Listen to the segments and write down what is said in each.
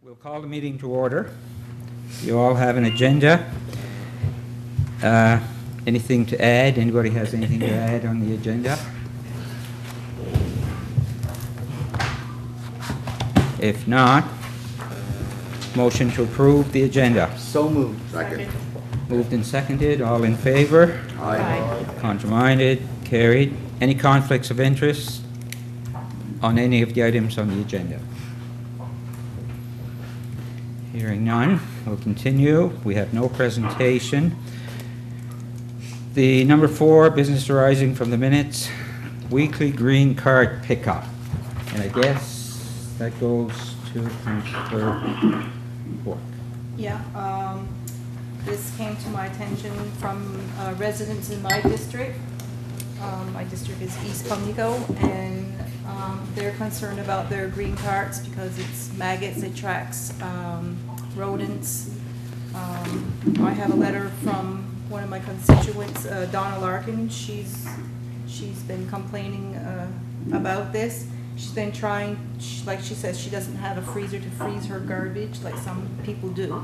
We'll call the meeting to order. You all have an agenda. Anything to add? Anybody has anything to add on the agenda? If not, motion to approve the agenda. So moved. Second. Moved and seconded. All in favor? Aye. Contraminded? Carried. Any conflicts of interest on any of the items on the agenda? Hearing none, we'll continue. We have no presentation. The number 4, business arising from the minutes, weekly green card pickup. And I guess that goes to Councillor Bork. Yeah, this came to my attention from residents in my district. My district is East Comeau, and they're concerned about their green carts because it's maggots, it tracks rodents. I have a letter from one of my constituents, Donna Larkin. She's been complaining about this. She's been trying, like she says, she doesn't have a freezer to freeze her garbage like some people do.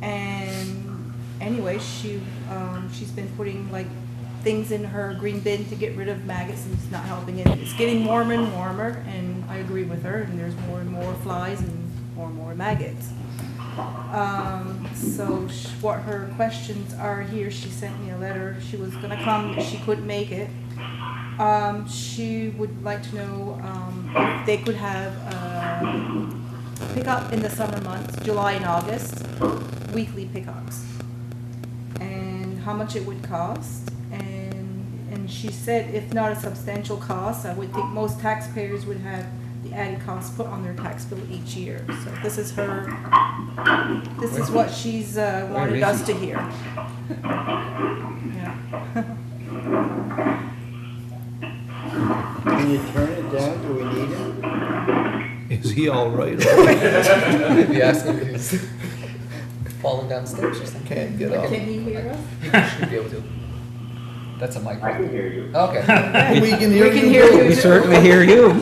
And anyway, she's been putting like things in her green bin to get rid of maggots, and it's not helping it. It's getting warmer and warmer, and I agree with her, and there's more and more flies and more maggots. So what her questions are here, she sent me a letter. She was gonna come, she couldn't make it. She would like to know if they could have pickup in the summer months, July and August, weekly pickups, and how much it would cost. And she said if not a substantial cost, I would think most taxpayers would have the added cost put on their tax bill each year. So this is what she's wanted us to hear. Yeah. Can you turn it down? Do we need it? Is he all right? Maybe ask him if he's falling down steps or something. Can't get up. Can you hear us? He should be able to. That's a mic. I can hear you. Okay. We can hear We can you. hear you. We certainly hear you.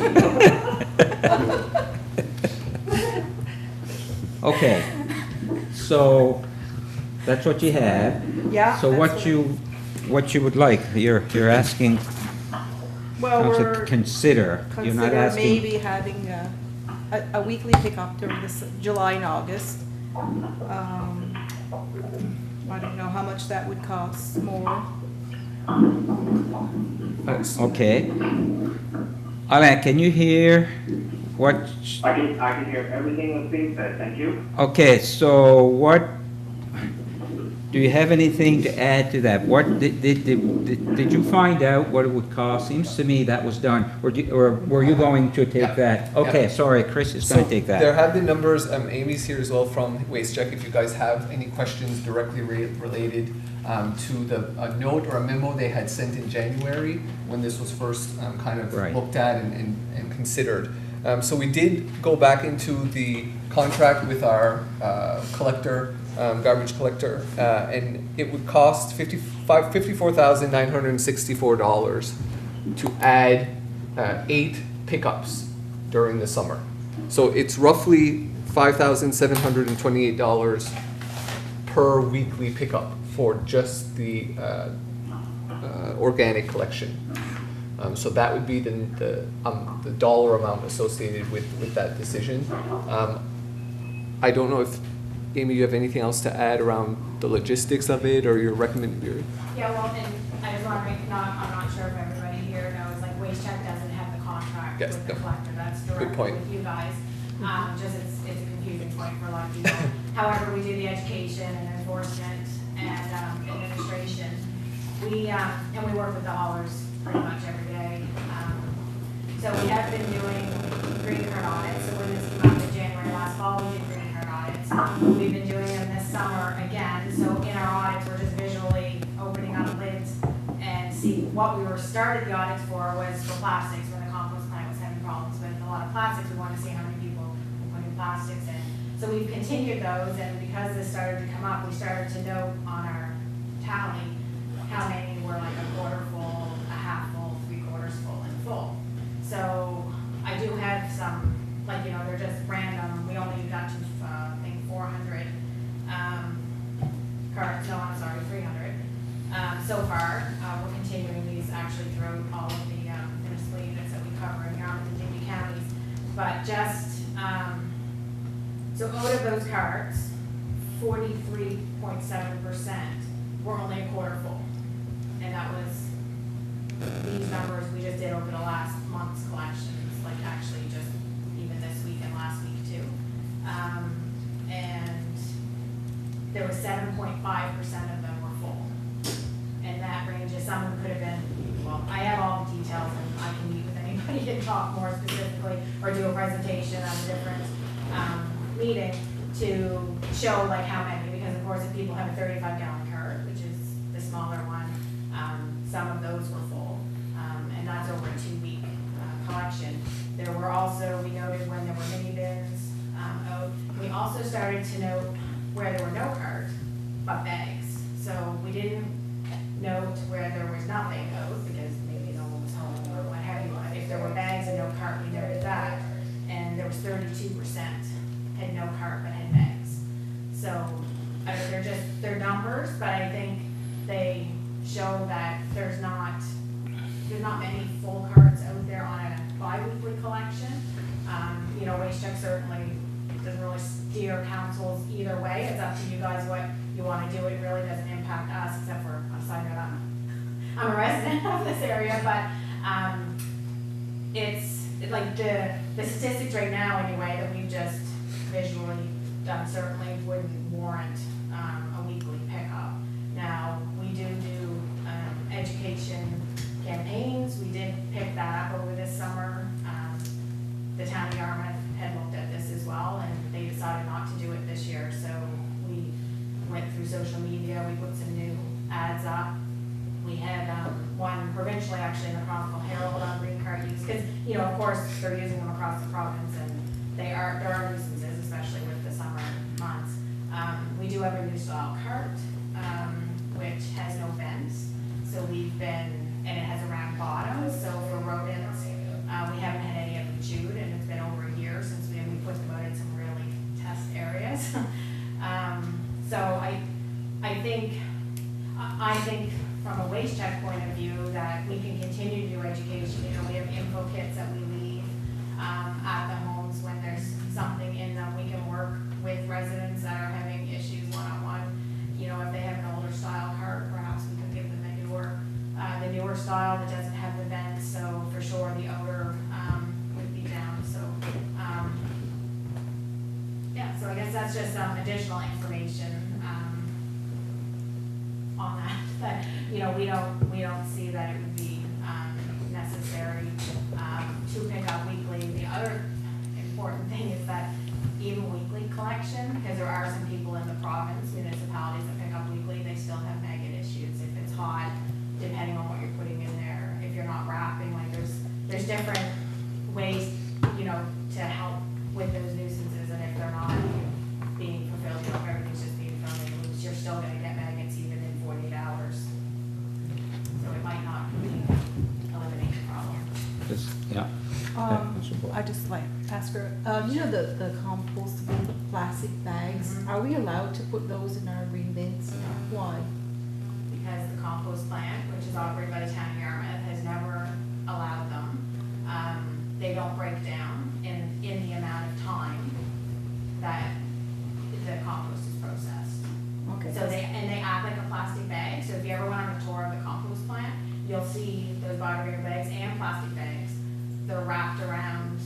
Okay, so that's what you have. Yeah. So that's what you would like, you're asking Well, council we're to consider. You're not consider asking. maybe having a weekly pickup during this July and August. I don't know how much that would cost more. Okay. Alain, can you hear what? I can hear everything that's being said, thank you. Okay, so what, do you have anything to add to that? What, did you find out what it would cost? Seems to me that was done, or were you going to take that? Okay, sorry, Chris is gonna take There that. have been numbers, Amy's here as well from WasteCheck, if you guys have any questions directly related to a note or a memo they had sent in January when this was first kind of Right. looked at and considered. So we did go back into the contract with our collector, garbage collector, and it would cost $54,964 to add 8 pickups during the summer. So it's roughly $5,728 per weekly pickup for just the organic collection. So that would be the dollar amount associated with that decision. I don't know if, Amy, you have anything else to add around the logistics of it, or your recommendation? Yeah, well, and I was wondering, I'm not sure if everybody here knows, like WasteCheck doesn't have the contract Yes, with the no. collector, that's Good directly point. with you guys. Just it's a confusion point for a lot of people. However, we do the education and enforcement and administration. And we work with the haulers pretty much every day. So we have been doing green card audits. So when this came out in January last fall, we did green card audits. We've been doing them this summer again. So in our audits, we're just visually opening up lids and see what we were started the audits for was for plastics, when the compost plant was having problems with a lot of plastics. We wanted to see how many people were putting plastics in. So we've continued those, and because this started to come up, we started to note on our tally how many were like a quarter full, a half full, 3/4 full, and full. So I do have some like, you know, they're just random. We only got to, I think, 400 carts, no, I'm sorry, 300 so far. We're continuing these actually throughout all of the municipal units that we cover in Yarmouth and Digby counties. But just, so out of those carts, 43.7% were only a quarter full. And that was, these numbers we just did over the last month's collections, like actually just even this week and last week too. And there was 7.5% of them were full. And that ranges, some of them could have been, well, I have all the details and I can meet with anybody and talk more specifically or do a presentation at a different meeting to show like how many, because of course if people have a 35-gallon cart, which is the smaller one, some of those were full, and that's over a 2-week collection. There were also, we noted when there were mini bins out, we also started to note where there were no cart, but bags. So we didn't note where there was nothing out, because maybe no one was home or what have you, but if there were bags and no cart, we noted that, and there was 32% had no cart but had bags. So, they're numbers, but I think they show that there's not many full carts out there on a bi-weekly collection. You know, waste check certainly doesn't really steer councils either way. It's up to you guys what you want to do. It really doesn't impact us, except for a side note, I'm a resident of this area, but it's like the statistics right now anyway that we've just visually done certainly wouldn't warrant a weekly pickup. Now, we do education campaigns. We did pick that up over this summer. The town of Yarmouth had looked at this as well, and they decided not to do it this year. So we went through social media. We put some new ads up. We had one provincially, actually, in the Chronicle Herald on green card use, because, you know, of course, they're using them across the province, and there are nuisances, especially with the summer months. We do have a new style cart, which has no vents, so we've been, and it has a round bottom, so for rodents, we haven't had any of them chewed, and it's been over a year since we put them out in some really test areas. So I think from a waste check point of view that we can continue to do education. You know, we have info kits that we leave at the homes when there's something in them. We can work with residents that are having issues one-on-one. You know, if they have an older style cart, perhaps we could give them the newer style that doesn't have the vents. So for sure, the odor would be down. So yeah. So I guess that's just some additional information on that. But you know, we don't see that it would be necessary to pick up weekly. The other important thing is that even weekly collection, because there are some people in the province, municipalities that pick up weekly, they still have maggot issues. If it's hot, depending on what you're putting in there, if you're not wrapping, like there's different ways, you know, to help with those nuisances, and if they're not being fulfilled, you know, if everything's just being thrown in loose, you're still gonna get maggots even in 48 hours. So it might not eliminate the problem. Yeah. I just like ask her, you know the compostable plastic bags, Mhm. are we allowed to put those in our green bins? Why? Because the compost plant, which is operated by the town of Yarmouth, has never allowed them. They don't break down in the amount of time that the compost is processed. Okay. So they act like a plastic bag. So if you ever went on a tour of the compost plant, you'll see those biodegradable bags and plastic bags. They're wrapped around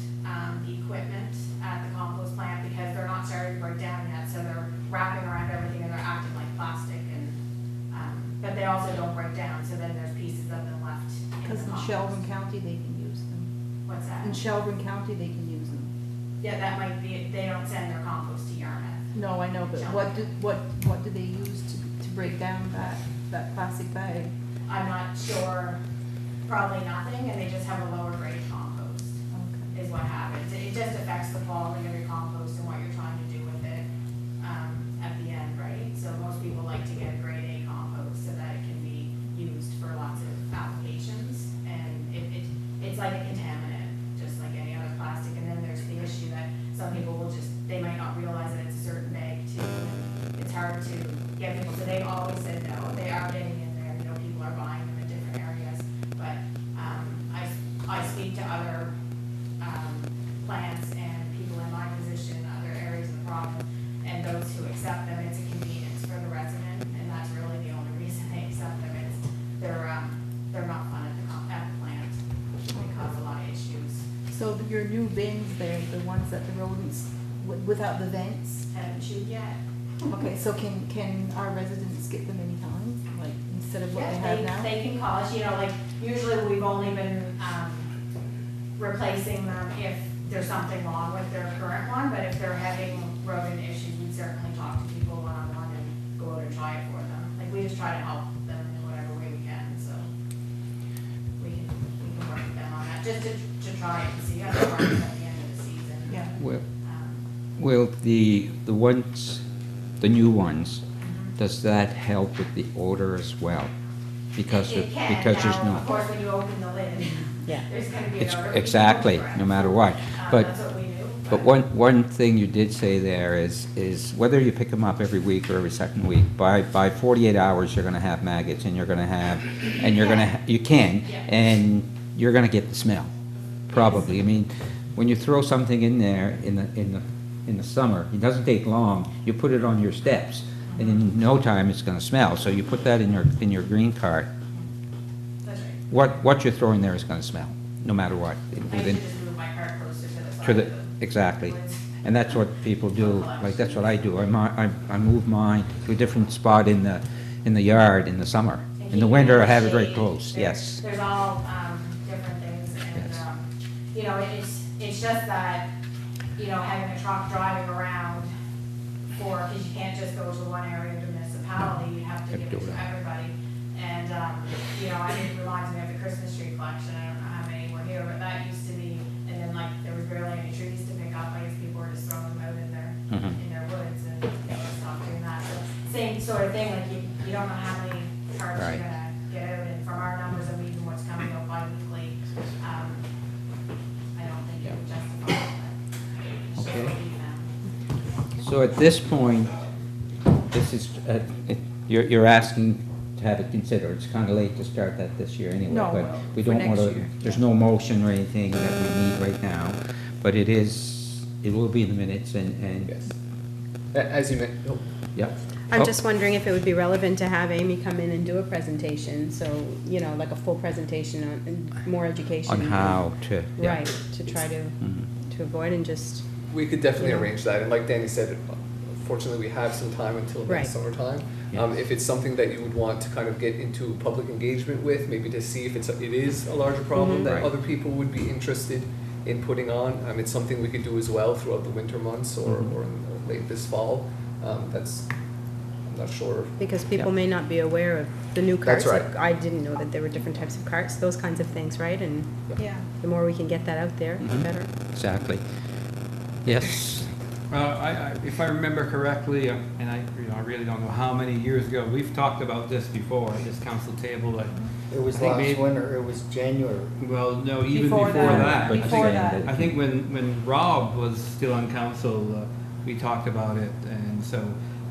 the equipment at the compost plant because they're not starting to break down yet. So they're wrapping around everything and they're acting like plastic, and but they also don't break down. So then there's pieces of them left in the Because in compost. Shelburne County, they can use them. What's that? In Shelburne County, they can use them. Yeah, that might be. They don't send their compost to Yarmouth. No, I know, but what do they use to break down that plastic bag? I'm not sure. Probably nothing, and they just have a lower grade compost. Okay. Is what happens. It just affects the quality of your compost and what you're trying to do with it at the end, right? So most people like to get a grade A compost so that it can be used for lots of applications, and it's like a contaminant, just like any other plastic. And then there's the issue your new bins there, the ones that the rodents, without the vents? Haven't chewed yet. Okay, so can our residents get them anytime, like, instead of what they have now? They can call us, you know, like, usually we've only been, replacing them if there's something wrong with their current one, but if they're having rodent issues, we'd certainly talk to people one-on-one and go out and try it for them. Like, we just try to help them in whatever way we can, so we can work with them on that, just to try it and see how it works at the end of the season. Yeah. Will the ones, the new ones, does that help with the odor as well? Because It can. because there's Now, no. of course, when you open the lid, Yeah. there's gonna be an odor. Exactly, no matter what. But That's what we do. But one thing you did say there is whether you pick them up every week or every second week, by 48 hours, you're gonna have maggots, and you're gonna have, you can, and you're gonna get the smell, probably. I mean, when you throw something in there in the summer, it doesn't take long, you put it on your steps, and in no time, it's gonna smell. So you put that in your green cart, That's right. what you're throwing there is gonna smell, no matter what. I used to just move my cart closer to the side To of the, exactly. And that's what people do, like, that's what I do. I move mine to a different spot in the yard in the summer. And In the keep winter, it I have it right shade. close, There's- yes. There's all, different things, and, Yes. you know, it's just that, you know, having a truck driving around because you can't just go to one area of the municipality, you have to give it to everybody. And, you know, it reminds me of the Christmas tree collection, I don't know how many were here, but that used to be, and then like, there was barely any trees to pick up, I guess people were just throwing them out in their woods, and they just stopped doing that. So, same sort of thing, like, you don't know how many carts Right. you're gonna get out, and from our numbers and even what's coming out bi-weekly, I don't think it would justify it, but Okay. should be found. So at this point, this is, you're asking to have it considered. It's kind of late to start that this year anyway. No, But we for don't next want to, year. there's no motion or anything that we need right now. But it will be in the minutes and, Yes. As you meant, oh, yep. I'm Oh, just wondering if it would be relevant to have Amy come in and do a presentation, so, you know, like a full presentation on, more education. On how to, yeah. Right, to try Mhm. to avoid and just, we could definitely Yeah. arrange that, and like Danny said, fortunately, we have some time until Right. next summertime. Yeah. If it's something that you would want to kind of get into public engagement with, maybe to see if it is a larger problem Mhm. that Right. other people would be interested in putting on, it's something we could do as well throughout the winter months or Mhm. in late this fall. That's, I'm not sure. because people Yeah. may not be aware of the new carts. That's right. Like, I didn't know that there were different types of carts, those kinds of things, right? And Yeah. the more we can get that out there, the Mhm. better. Exactly. Yes, If I remember correctly, and I really don't know how many years ago, we've talked about this before at this council table, like, It was I think last maybe- winter, it was January. well, no, even Before before that. that. But I Before think- that. I think when Rob was still on council, we talked about it, and so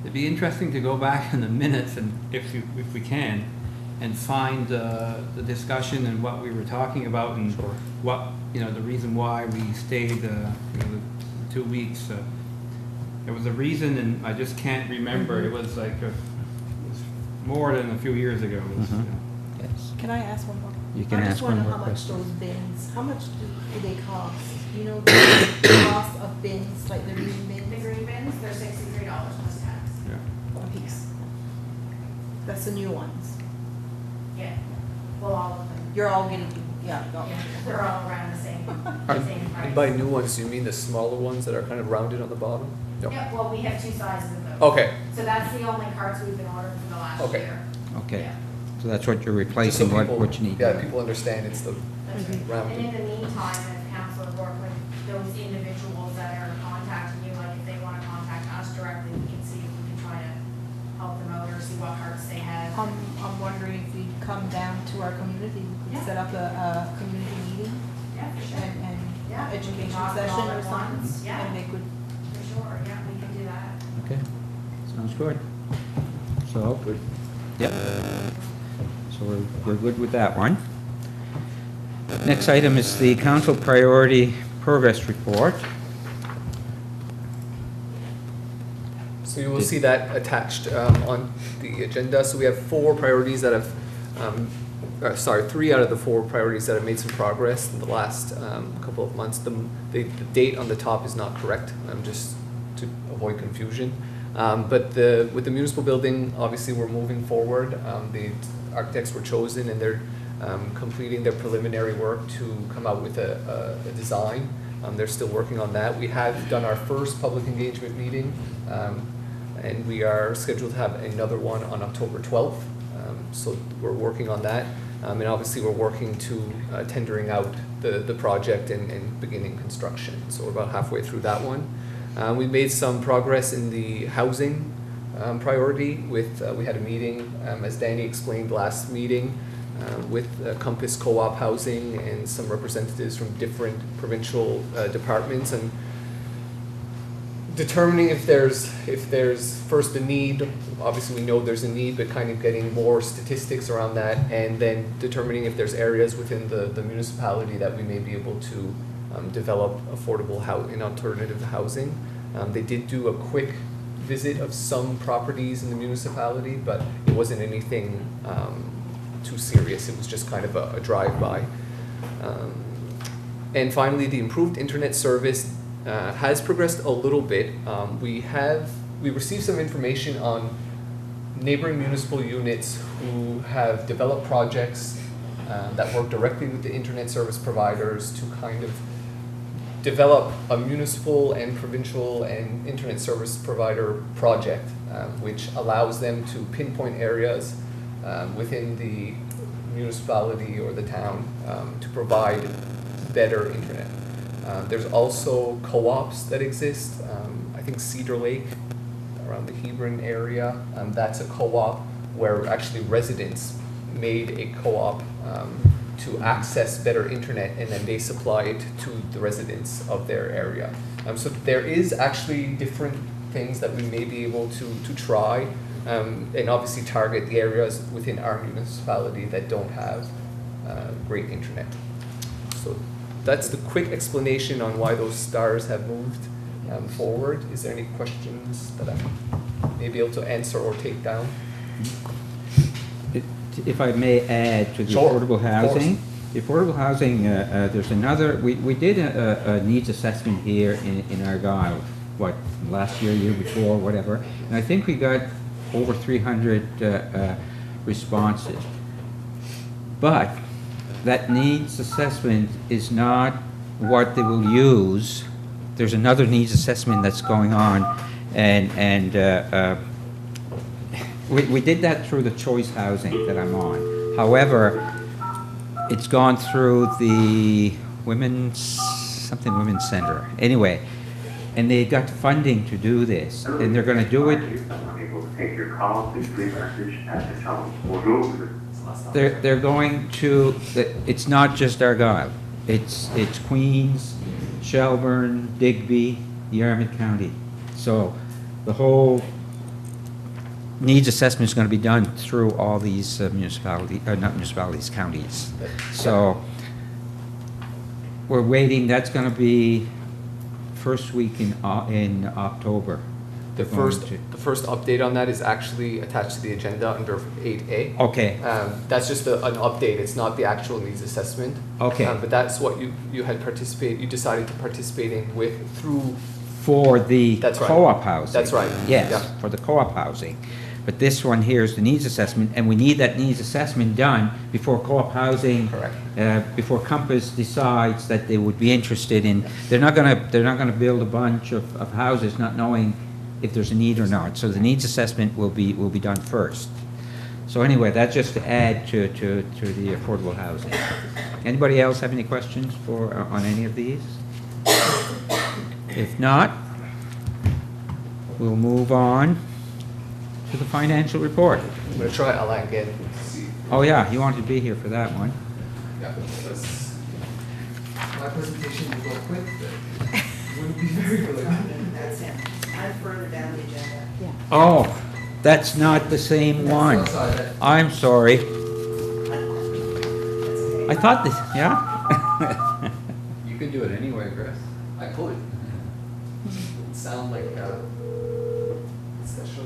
it'd be interesting to go back in the minutes and if we can, and find the discussion and what we were talking about and what, you know, the reason why we stayed, the 2 weeks. There was a reason, and I just can't remember. It was like, it was more than a few years ago. It was, Mhm. you know. yes. Can I ask one more? You can ask one I more just wonder how much question. those bins, how much do they cost? You know, the cost of bins, like the green The bins, green bins, they're $63 plus tax. Yeah. a piece? That's the new ones. Yeah, well, all of them. You're all getting, yeah, got Yeah, it. they're all around the same price. And by new ones, do you mean the smaller ones that are kind of rounded on the bottom? No. Yeah, well, we have 2 sizes of those. Okay. So that's the only carts we've been ordering for the last Okay. year. Okay, Yeah. so that's what you're Just so replacing, what people- you need. Yeah, people understand it's the That's right. rounded. And in the meantime, if council work with those individuals that are contacting you, like if they want to contact us directly, we can see if we can try to help them out or see what carts they have. I'm wondering if we come down to our community, we Yeah. could set up a community meeting Yeah, for sure. and Yeah, we can education talk all session or at something. once. Yeah. And they could, For sure, yeah, we can do that. Okay, sounds good. So, good. Yep. So we're good with that one. Next item is the council priority progress report. So you will see that attached on the agenda. So we have 4 priorities that have 3 out of the 4 priorities that have made some progress in the last couple of months. The date on the top is not correct, just to avoid confusion. But with the municipal building, obviously we're moving forward. The architects were chosen and they're completing their preliminary work to come out with a design. They're still working on that. We have done our first public engagement meeting, and we are scheduled to have another one on October 12th. So we're working on that. And obviously we're working to tendering out the project and beginning construction. So we're about halfway through that one. We made some progress in the housing priority with, we had a meeting, as Danny explained last meeting, with Compass Co-op Housing and some representatives from different provincial departments, and determining if there's first the need. Obviously we know there's a need, but kind of getting more statistics around that, and then determining if there's areas within the municipality that we may be able to develop affordable and alternative housing. They did do a quick visit of some properties in the municipality, but it wasn't anything too serious. It was just kind of a drive-by. And finally, the improved internet service has progressed a little bit. We received some information on neighboring municipal units who have developed projects that work directly with the internet service providers to kind of develop a municipal and provincial and internet service provider project, which allows them to pinpoint areas within the municipality or the town to provide better internet. There's also co-ops that exist. I think Cedar Lake around the Hebron area, that's a co-op where actually residents made a co-op to access better internet, and then they supply it to the residents of their area. So there is actually different things that we may be able to try, and obviously target the areas within our municipality that don't have great internet. So that's the quick explanation on why those stars have moved forward. Is there any questions that I may be able to answer or take down? If I may add to the Sure, affordable of housing. The affordable housing, there's another, we did a needs assessment here in Argyle, last year before, whatever, and I think we got over 300 responses. But that needs assessment is not what they will use. There's another needs assessment that's going on, and we did that through the choice housing that I'm on. However, it's gone through the Women's Center. Anyway, and they got funding to do this, and they're going to do it. Unable to take your call, please leave a message at the tone. Bonjour. They're going to. It's not just Argyle. It's Queens, Shelburne, Digby, Yarmouth County. So the whole needs assessment is going to be done through all these counties. So we're waiting. That's going to be first week in October. The first update on that is actually attached to the agenda under 8A. Okay. That's just an update. It's not the actual needs assessment. Okay. But that's what you decided to participate in through. For the That's right. co-op housing. That's right. Yes, Yeah. for the co-op housing. But this one here is the needs assessment, and we need that needs assessment done before co-op housing. Correct. Before Compass decides that they would be interested in. They're not gonna build a bunch of houses not knowing if there's a need or not. So the needs assessment will be done first. So anyway, that's just to add to the affordable housing. Anybody else have any questions on any of these? If not, we'll move on to the financial report. I'm going to try Alain again. See. Oh yeah, you wanted to be here for that one. Yeah, my presentation will go quick, but it wouldn't be very good. That's him. I'm further down the agenda. Yeah. Oh, that's not the same one. I'm sorry. I thought this, yeah? You can do it anyway, Chris. I could. It sound like special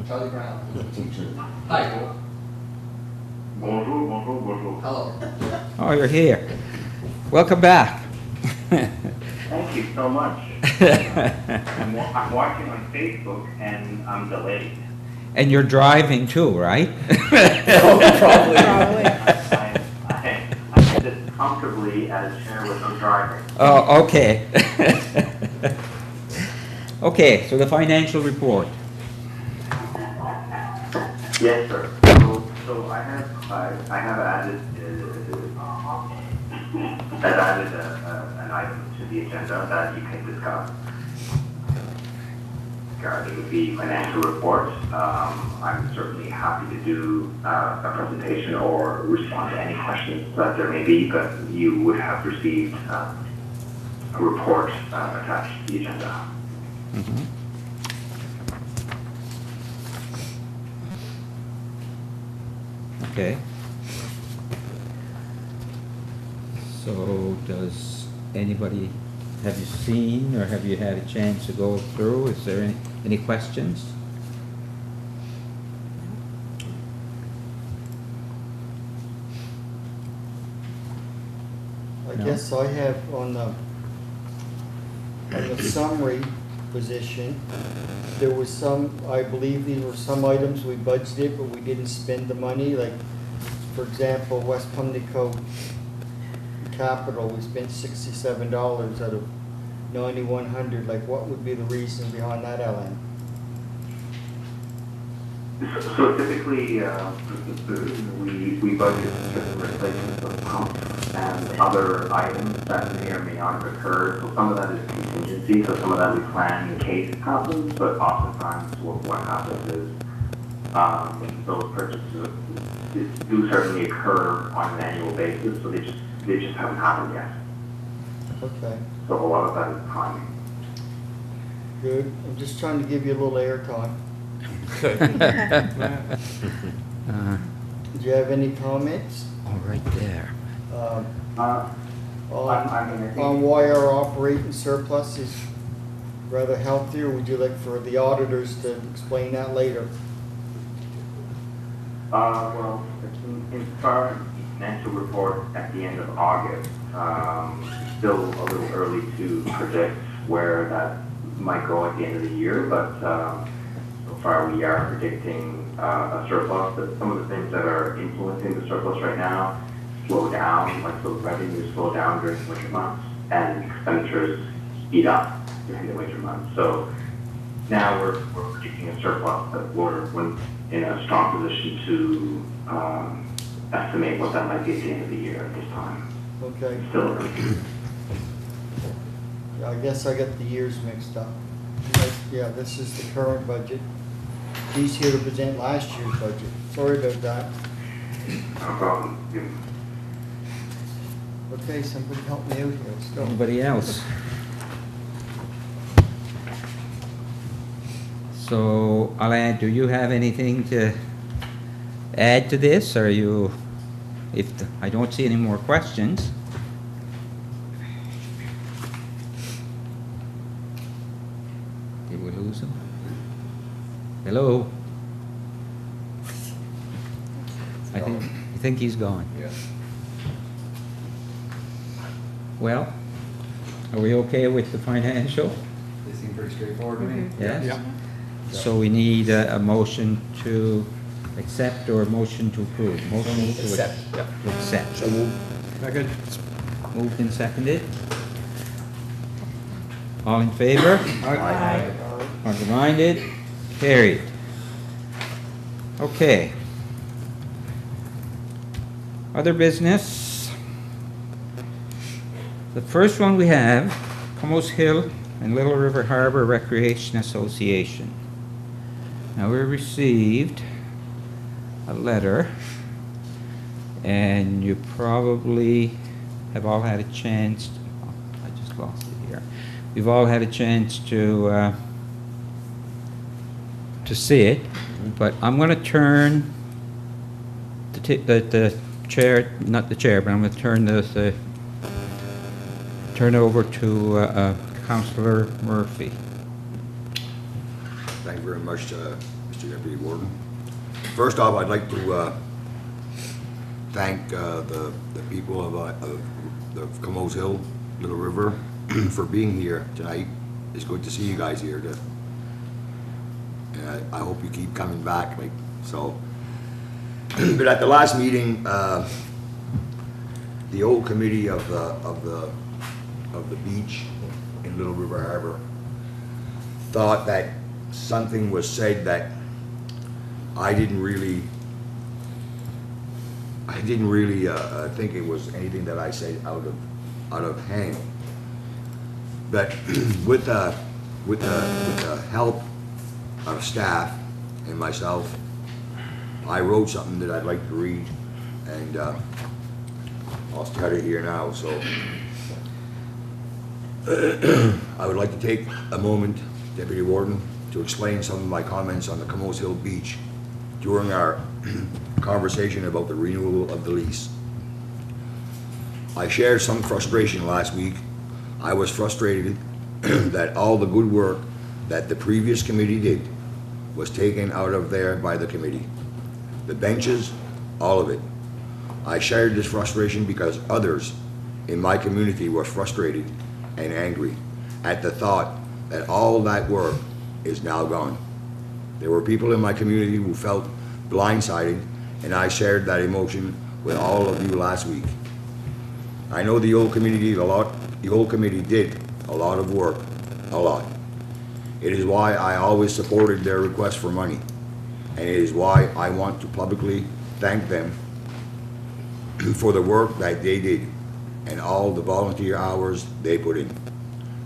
Charlie Brown was a teacher. Hi. Bonjour, bonjour, bonjour. Hello. Oh, you're here. Welcome back. Thank you so much. I'm watching on Facebook and I'm delayed. And you're driving too, right? Probably. I sit comfortably as chair with no driving. Oh, okay. Okay, so the financial report. Yes, sir. So I have added an item to the agenda that you can discuss regarding the financial report. I'm certainly happy to do a presentation or respond to any questions that there may be, but you would have received a report attached to the agenda. Mhm. Okay. So does anybody, have you seen or have you had a chance to go through? Is there any questions? I No. guess I have on the summary position, there was some, I believe these were some items we budgeted, but we didn't spend the money, like, for example, West Pimlico Capital, we spent $67 out of 9,100, like, what would be the reason behind that, Alan? So typically, we budget certain replacements of pumps and other items that may or may not have occurred. So some of that is contingency, so some of that we plan in case it happens, but oftentimes what happens is those purchases do certainly occur on an annual basis, so they just haven't happened yet. Okay, So a lot of that is timing. good. I'm just trying to give you a little airtime. Do you have any comments? Oh, right there. Um, I think- on why our operating surplus is rather healthy, or would you like for the auditors to explain that later? Well, in far as the financial report at the end of August, it's still a little early to predict where that might go at the end of the year, but so far we are predicting a surplus, but some of the things that are influencing the surplus right now slow down, like the revenues slow down during the winter months, and expenditures speed up during the winter months. So now we're predicting a surplus that we're in a strong position to estimate what that might be at the end of the year at this time. Okay, Still early. yeah, I guess I got the years mixed up. Yeah, this is the current budget. He's here to present last year's budget. Sorry about that. No problem. Okay, somebody help me out here, let's go. Anybody else? So, Alain, do you have anything to add to this, or you, I don't see any more questions. Did we lose him? Hello? I think he's gone. Yeah. Well, are we okay with the financial? They seem pretty straightforward to me. Yes? Yeah. So we need a motion to accept or a motion to approve? Motion to Accept, yeah. to accept. So Second. moved and seconded. All in favor? Contraminded? Carried. Okay. Other business. The first one we have, Comeau Hill and Little River Harbour Recreation Association. Now, we received a letter, and you probably have all had a chance, I just lost it here. We've all had a chance to see it, but I'm going to turn the chair, not the chair, but I'm going to turn turn it over to Councillor Murphy. Thank you very much, Mr. Deputy Warden. First off, I'd like to thank the people of Comeau's Hill, Little River, for being here tonight. It's good to see you guys here. And I hope you keep coming back. Like, so. But at the last meeting, the old committee of the beach in Little River Harbor thought that something was said that I didn't really think it was anything that I said out of hand. But with the help of staff and myself, I wrote something that I'd like to read, and I'll start it here now. So I would like to take a moment, Deputy Warden, to explain some of my comments on the Comeau's Hill Beach during our conversation about the renewal of the lease. I shared some frustration last week. I was frustrated that all the good work that the previous committee did was taken out of there by the committee. The benches, all of it. I shared this frustration because others in my community were frustrated and angry at the thought that all that work is now gone. There were people in my community who felt blindsided, and I shared that emotion with all of you last week. I know the old committee did a lot of work, a lot. It is why I always supported their request for money, and it is why I want to publicly thank them for the work that they did and all the volunteer hours they put in.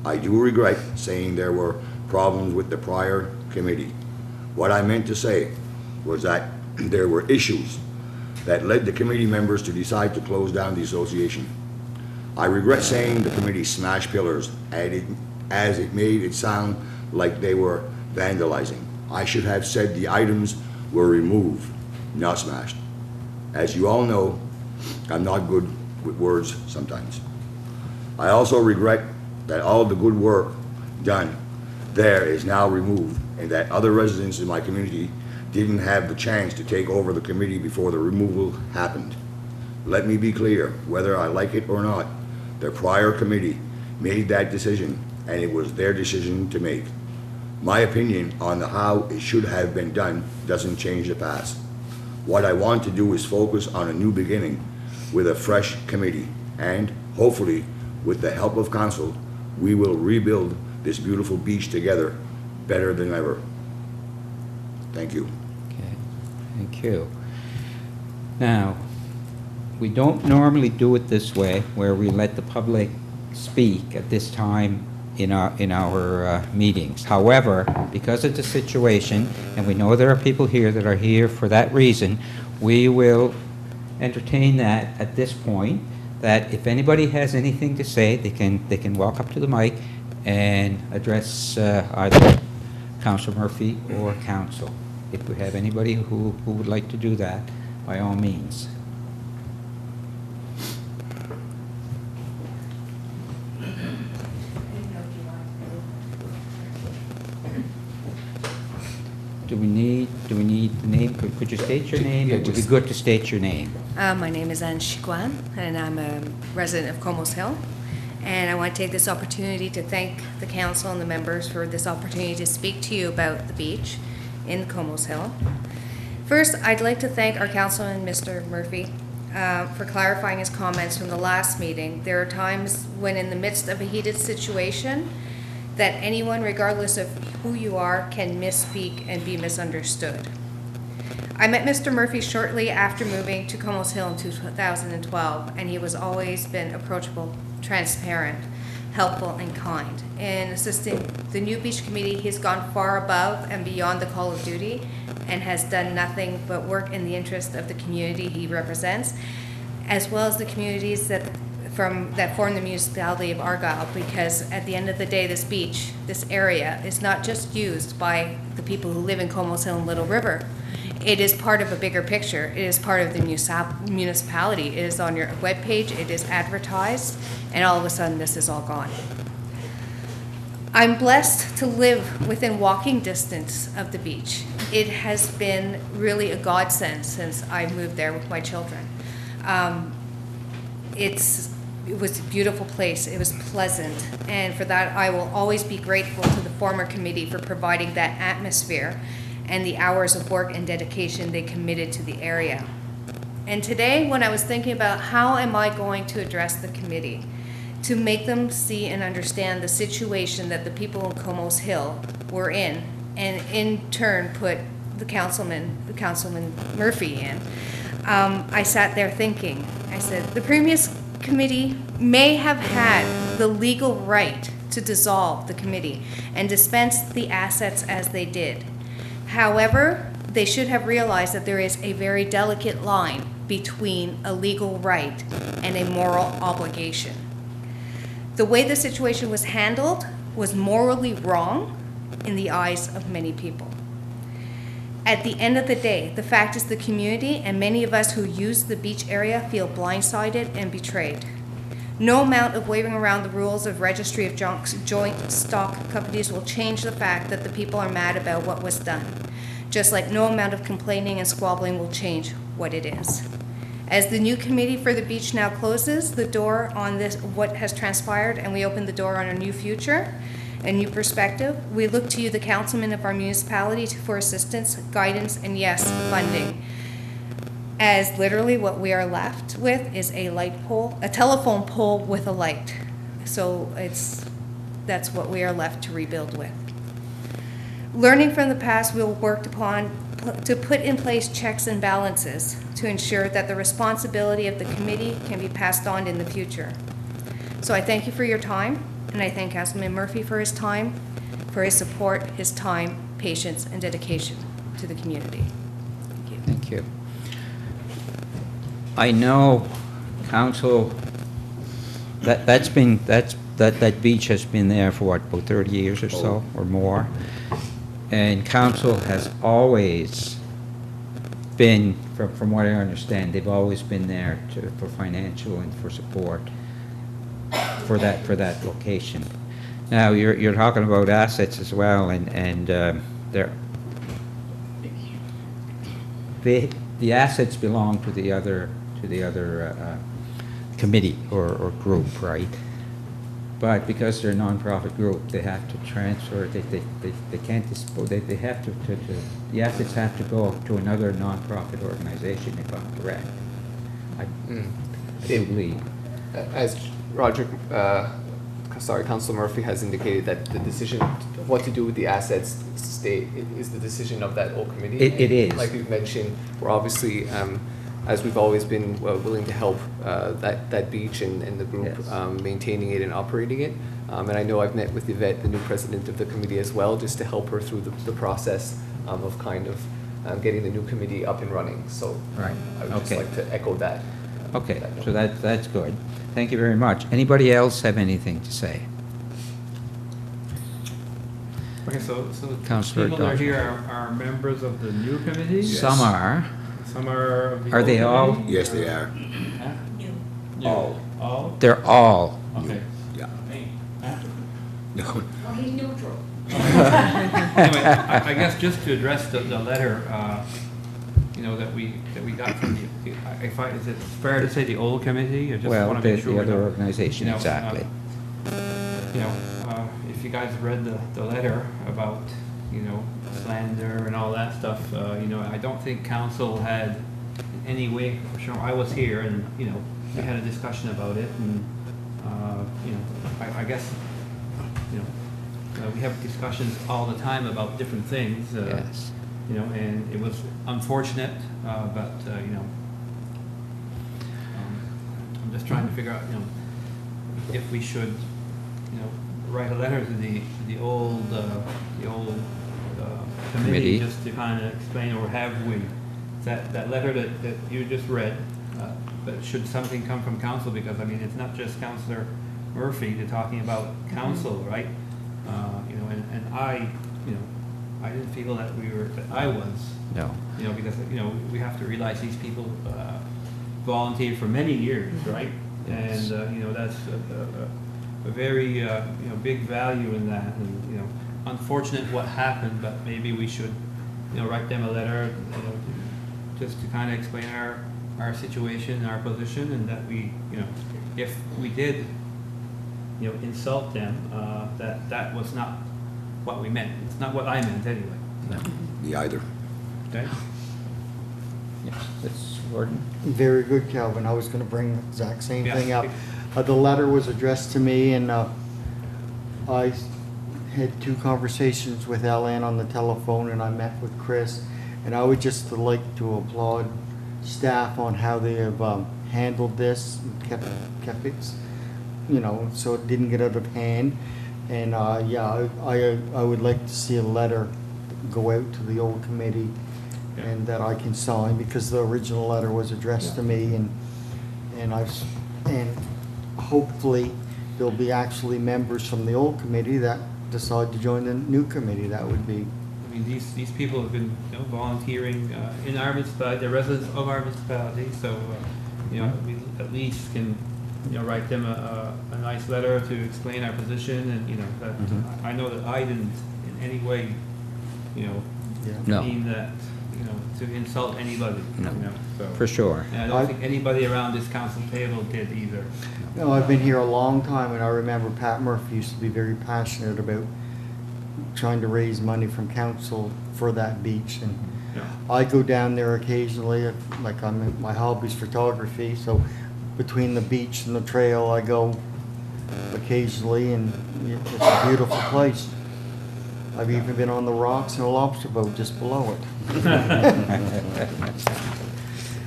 I do regret saying there were problems with the prior committee. What I meant to say was that there were issues that led the committee members to decide to close down the association. I regret saying the committee smashed pillars as it made it sound like they were vandalizing. I should have said the items were removed, not smashed. As you all know, I'm not good with words sometimes. I also regret that all the good work done there is now removed, and that other residents in my community didn't have the chance to take over the committee before the removal happened. Let me be clear, whether I like it or not, the prior committee made that decision, and it was their decision to make. My opinion on how it should have been done doesn't change the past. What I want to do is focus on a new beginning with a fresh committee, and hopefully, with the help of council, we will rebuild this beautiful beach together better than ever. Thank you. Okay, thank you. Now, we don't normally do it this way, where we let the public speak at this time in our meetings. However, because of the situation, and we know there are people here that are here for that reason, we will entertain that at this point, that if anybody has anything to say, they can walk up to the mic and address either Councillor Murphy or Council. If we have anybody who would like to do that, by all means. Do we need the name? Could you state your name? Yeah, It would be just- good to state your name. My name is Anne Chiguan, and I'm a resident of Comeau's Hill. And I want to take this opportunity to thank the council and the members for this opportunity to speak to you about the beach in Comeau's Hill. First, I'd like to thank our councilman, Mr. Murphy, for clarifying his comments from the last meeting. There are times when in the midst of a heated situation that anyone, regardless of who you are, can misspeak and be misunderstood. I met Mr. Murphy shortly after moving to Comeau's Hill in 2012, and he was always been approachable, transparent, helpful, and kind. In assisting the new beach committee, he's gone far above and beyond the call of duty and has done nothing but work in the interest of the community he represents, as well as the communities that form the municipality of Argyle, because at the end of the day, this beach, this area, is not just used by the people who live in Comeau's Hill and Little River. It is part of a bigger picture. It is part of the municipality. It is on your webpage, it is advertised, and all of a sudden this is all gone. I'm blessed to live within walking distance of the beach. It has been really a godsend since I moved there with my children. It was a beautiful place. It was pleasant. And for that, I will always be grateful to the former committee for providing that atmosphere and the hours of work and dedication they committed to the area. And today, when I was thinking about how am I going to address the committee to make them see and understand the situation that the people in Comeau's Hill were in, and in turn put Councilman Murphy in, I sat there thinking, I said, the previous committee may have had the legal right to dissolve the committee and dispense the assets as they did. However, they should have realized that there is a very delicate line between a legal right and a moral obligation. The way the situation was handled was morally wrong in the eyes of many people. At the end of the day, the fact is the community and many of us who use the beach area feel blindsided and betrayed. No amount of waving around the rules of registry of joint stock companies will change the fact that the people are mad about what was done, just like no amount of complaining and squabbling will change what it is. As the new committee for the beach now closes the door on this, what has transpired, and we open the door on a new future, a new perspective, we look to you, the councilmen of our municipality, for assistance, guidance, and yes, funding. As literally what we are left with is a light pole, a telephone pole with a light. So that's what we are left to rebuild with. Learning from the past, we'll work to put in place checks and balances to ensure that the responsibility of the committee can be passed on in the future. So I thank you for your time, and I thank Councilman Murphy for his time, for his support, his time, patience, and dedication to the community. Thank you. Thank you. I know council, that beach has been there for what, about 30 years or so, or more? And council has always been, from what I understand, they've always been there for financial and for support for that location. Now, you're talking about assets as well, and the assets belong to the other committee or group, right? But because they're a non-profit group, they have to transfer. They can't dispose. They have to. The assets have to go to another non-profit organization. If I'm correct, I do believe. As Councilor Murphy has indicated, that the decision of what to do with the assets is the decision of that whole committee. It is. Like we've mentioned, we're obviously, as we've always been willing to help that beach and the group, yes, maintaining it and operating it. And I know I've met with Yvette, the new president of the committee as well, just to help her through the process of kind of getting the new committee up and running. So right. I would just like to echo that. Okay, so that's good. Thank you very much. Anybody else have anything to say? Okay, so the Councillor people that are Dodger. here are members of the new committee? Yes. Some are. Some are of the Are old they all? committee? Yes, they are. Huh? New. All. All? They're all. Okay. Yeah. Huh? No. Well, he's neutral. Anyway, I guess just to address the letter, that we got from the, is it fair to say the old committee? I just Well, want to make sure the we're other not- organization, exactly. If you guys read the letter about, slander and all that stuff, I don't think council had in any way, for sure, I was here and, we had a discussion about it and, I guess, we have discussions all the time about different things. Yes. And it was unfortunate, but, I'm just trying to figure out, if we should, write a letter to the old committee just to kind of explain, or have we, that letter that you just read, but should something come from council? Because, it's not just Councillor Murphy, they're talking about council, right? And I didn't feel that I was. No. Because, we have to realize these people volunteered for many years, right? Yes. And, that's a very, big value in that. And, unfortunate what happened, but maybe we should, write them a letter, just to kind of explain our our situation, our position, and that we, you know, if we did, you know, insult them, that was not what we meant. It's not what I meant anyway. Me either. Okay? Yes, that's Gordon. Very good, Calvin. I was gonna bring the exact same Yeah. thing up. The letter was addressed to me, and I had 2 conversations with Ellen on the telephone, and I met with Chris. And I would just like to applaud staff on how they have handled this, and kept it, you know, so it didn't get out of hand. And yeah, I would like to see a letter go out to the old committee and that I can sign, because the original letter was addressed to me, and hopefully there'll be actually members from the old committee that decide to join the new committee. That would be, I mean, these people have been, you know, volunteering in our municipality, they're residents of our municipality, so, you know, we at least can, you know, write them a nice letter to explain our position, and, you know, that, I know that I didn't in any way, you know, yeah. No. mean that, you know, to insult anybody, you No. know, so. For sure. And I don't think anybody around this council table did either. No, I've been here a long time, and I remember Pat Murphy used to be very passionate about trying to raise money from council for that beach, and Yeah. I go down there occasionally, like my hobby's photography, so between the beach and the trail, I go occasionally, and it's a beautiful place. I've even been on the rocks in a lobster boat just below it.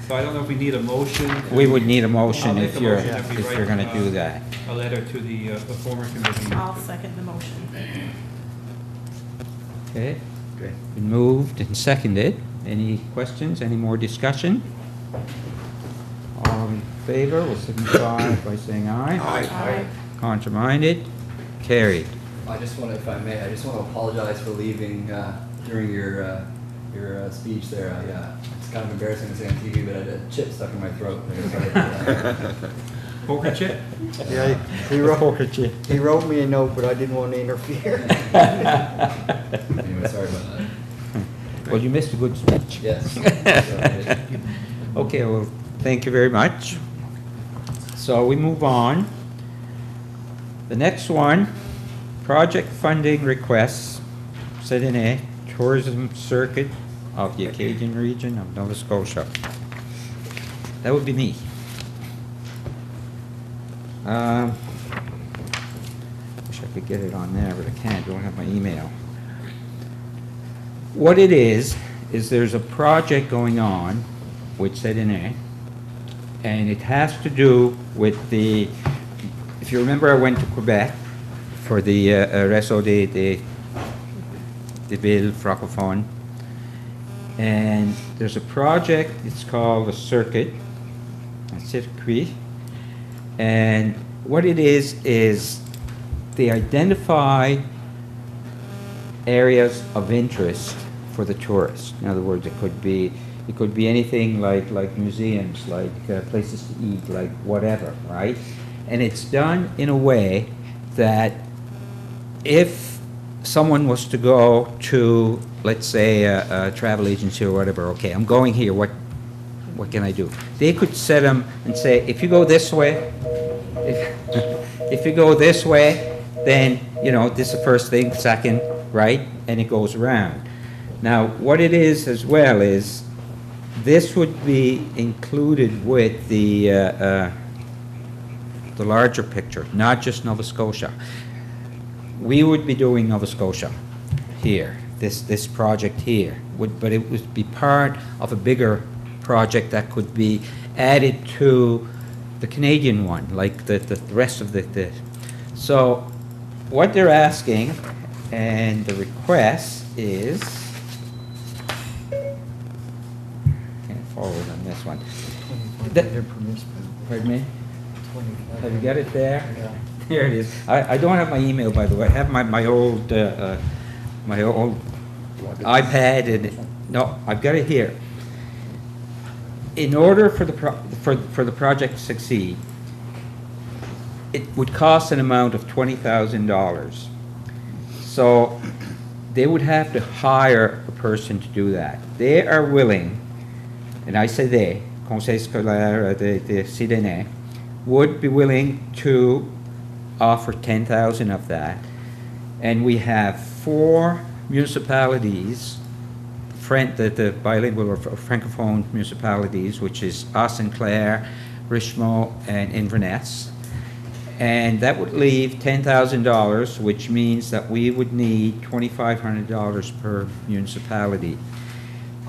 So I don't know if we need a motion. We would need a I'll motion make if a you're, motion we if write, you're gonna do that. A letter to the former committee. I'll second the motion. Okay, been moved and seconded. Any questions, any more discussion? All in favor, will signify by saying aye. Aye. Contraminded, carried. I just want to, if I may, I just want to apologize for leaving during your speech there. It's kind of embarrassing to say on TV, but I had a chip stuck in my throat. Poker chip? Yeah, he wrote me a note, but I didn't want to interfere. Anyway, sorry about that. Well, you missed a good speech. Yes. Okay, well, thank you very much. So we move on. The next one, project funding requests, CDÉNÉ, tourism circuit of the Acadian region of Nova Scotia. That would be me. Wish I could get it on there, but I can't, don't have my email. What it is there's a project going on with CDÉNÉ, and it has to do with the, if you remember, I went to Quebec for the Réseau des Villes Francophones, and there's a project, it's called a circuit, a circuit, and what it is they identify areas of interest for the tourists. In other words, it could be anything like museums, like places to eat, like whatever, right? And it's done in a way that if someone was to go to, let's say, a travel agency or whatever, okay, I'm going here, what can I do? They could set them and say, if you go this way, if you go this way, then, you know, this is the first thing, second, right? And it goes around. Now, what it is as well is, this would be included with the larger picture, not just Nova Scotia. We would be doing Nova Scotia here, this project here, but it would be part of a bigger project that could be added to the Canadian one, like the rest of the. So what they're asking, and the request is, can't forward on this one. Pardon me? Have you got it there? Yeah. There it is. I don't have my email, by the way. I have my old iPad, and no, I've got it here. In order for the project to succeed, it would cost an amount of $20,000. So they would have to hire a person to do that. They are willing, and I say they, conseil scolaire, the CDÉNÉ, would be willing to offer 10,000 of that. And we have 4 municipalities, the bilingual or francophone municipalities, which is Saint-Clair, Richmond, and Inverness. And that would leave $10,000, which means that we would need $2,500 per municipality.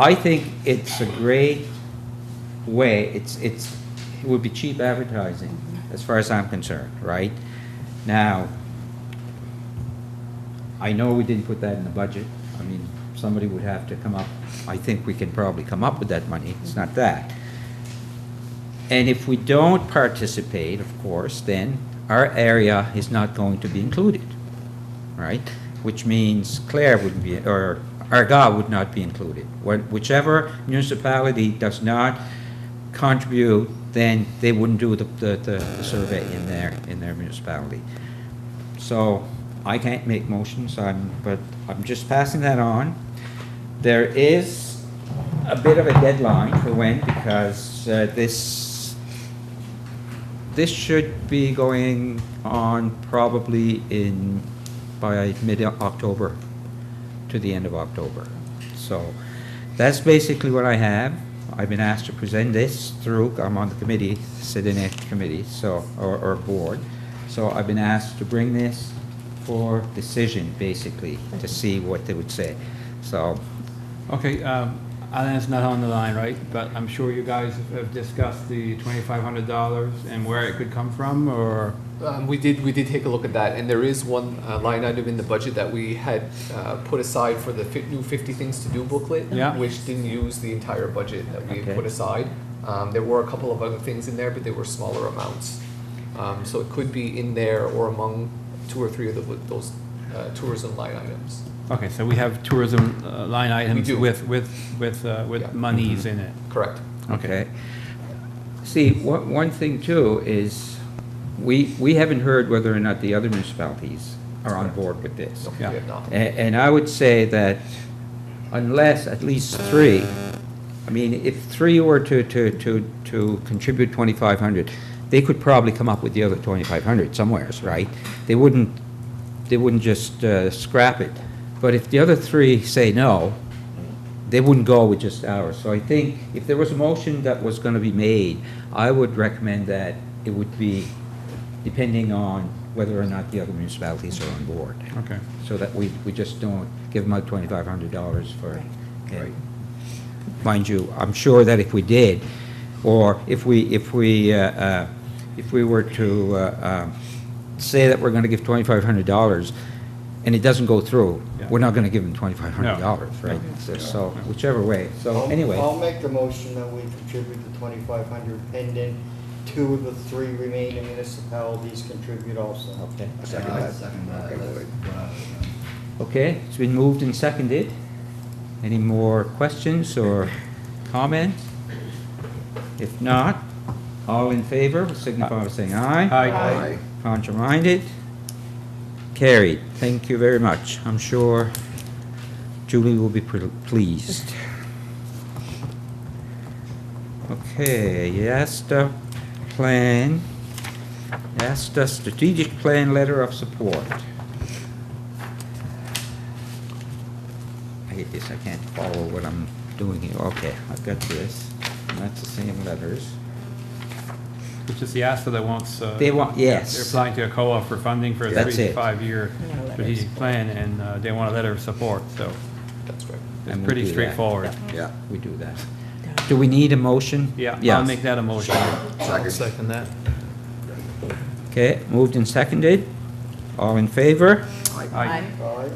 I think it's a great way, it would be cheap advertising, as far as I'm concerned, right? Now, I know we didn't put that in the budget. I mean, somebody would have to come up, I think we can probably come up with that money, it's not that. And if we don't participate, of course, then our area is not going to be included, right? Which means Clare wouldn't be, or Argyle would not be included. Whichever municipality does not contribute, then they wouldn't do the survey in their municipality. So I can't make motions, but I'm just passing that on. There is a bit of a deadline for when, because this should be going on probably by mid-October to the end of October. So that's basically what I have. I've been asked to present this through, I'm on the committee, CDÉNÉ committee, so, or board. So I've been asked to bring this for decision, basically, to see what they would say. So, Okay, Alan's not on the line, right? But I'm sure you guys have discussed the $2,500 and where it could come from, or? We did take a look at that, and there is one line item in the budget that we had put aside for the new 50 Things to Do booklet, Yeah. which didn't use the entire budget that we had Okay. put aside. There were a couple of other things in there, but they were smaller amounts. So it could be in there or among 2 or 3 of those tourism line items. Okay, so we have tourism line items do. with Yeah. monies in it. Correct. okay. See, one thing too is, we haven't heard whether or not the other municipalities are on board with this. No, Yeah. we have not. And I would say that unless at least 3, I mean, if 3 were to contribute 2,500, they could probably come up with the other 2,500 somewheres, right? They wouldn't just scrap it. But if the other 3 say no, they wouldn't go with just ours. So I think if there was a motion that was going to be made, I would recommend that it would be depending on whether or not the other municipalities are on board. Okay. So that we just don't give them out $2,500 for, okay. Mind you, I'm sure that if we did, or if we were to say that we're going to give $2,500 and it doesn't go through, Yeah. we're not going to give them $2,500, right? So whichever way. So anyway. I'll make the motion that we contribute the 2,500 pending 2 of the 3 remaining municipalities contribute also. Okay. Second I that. second that. Okay, That's good. what I was gonna- Okay, it's been moved and seconded. Any more questions or comments? If not, all in favor, signify by saying aye. Aye. Contraminded? Carried. Thank you very much. I'm sure Julie will be pleased. Okay, YASTA plan, YASTA strategic plan letter of support. I hate this, I can't follow what I'm doing here. Okay, I've got this, and that's the same letters. Which is the YASTA that wants. They want, yes. They're applying to a co-op for funding for a That's 3 it. to 5 year strategic plan, and they want a letter of support, so That's correct. it's And we'll pretty do that. straightforward. Yeah, We do that. Do we need a motion? Yeah, I'll Yes. make that a motion. second. Second that. Okay, moved and seconded. All in favor? Aye. All right,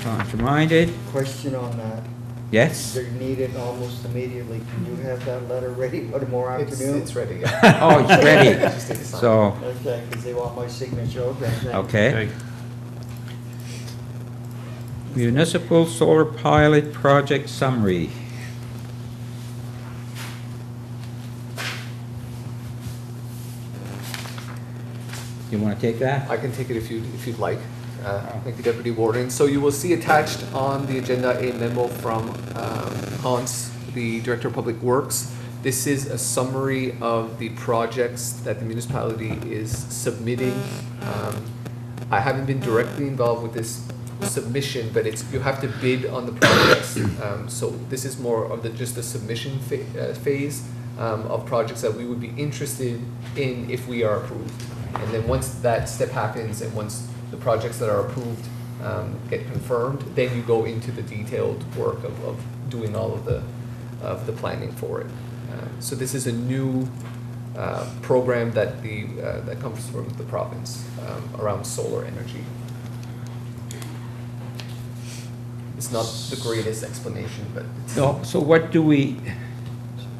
Contraminded? question on that. Yes? They're needed almost immediately. Can you have that letter ready for tomorrow afternoon? It's ready, yeah. Oh, it's ready. Just need to sign. So, Okay, because they want my signature, okay. thank you. okay. Municipal Solar Pilot Project Summary. You want to take that? I can take it if you'd like. Thank you, Deputy Warden. So you will see attached on the agenda a memo from Hans, the Director of Public Works, This is a summary of the projects that the municipality is submitting. I haven't been directly involved with this submission, but you have to bid on the projects. So this is more of just the submission phase of projects that we would be interested in if we are approved. And then once that step happens and once the projects that are approved get confirmed, then you go into the detailed work of doing all of the planning for it. So this is a new program that that comes from the province around solar energy. It's not the greatest explanation, but it's No, so what do we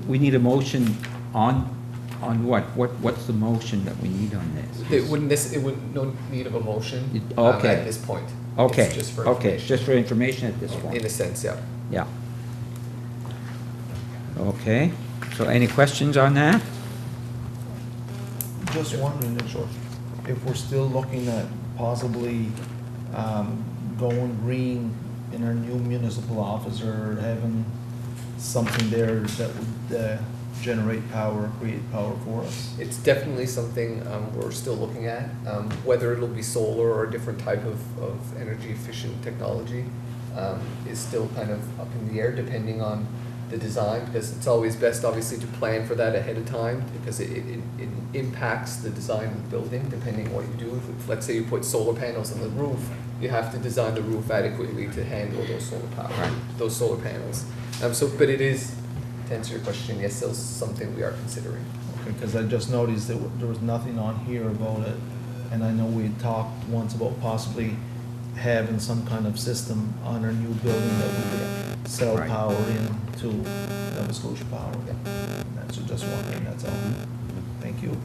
need a motion on what? What's the motion that we need on this? it wouldn't no need of a motion Okay. at this point. Okay, It's just for okay, information. just for information at this point. In a sense, yeah. Yeah. Okay, so any questions on that? Just wondering if we're still looking at possibly going green in our new municipal office, or having something there that would generate power, create power for us. It's definitely something we're still looking at. Whether it'll be solar or a different type of energy efficient technology is still kind of up in the air depending on the design, because it's always best obviously to plan for that ahead of time, because it impacts the design of the building depending what you do. If, let's say you put solar panels on the roof, you have to design the roof adequately to handle those solar panels. But it is, to answer your question, yes, still something we are considering. Okay, because I just noticed that there was nothing on here about it, and I know we had talked once about possibly having some kind of system on our new building that we could sell Right. power into Nova Scotia Power. And that's just wondering, that's all. Thank you.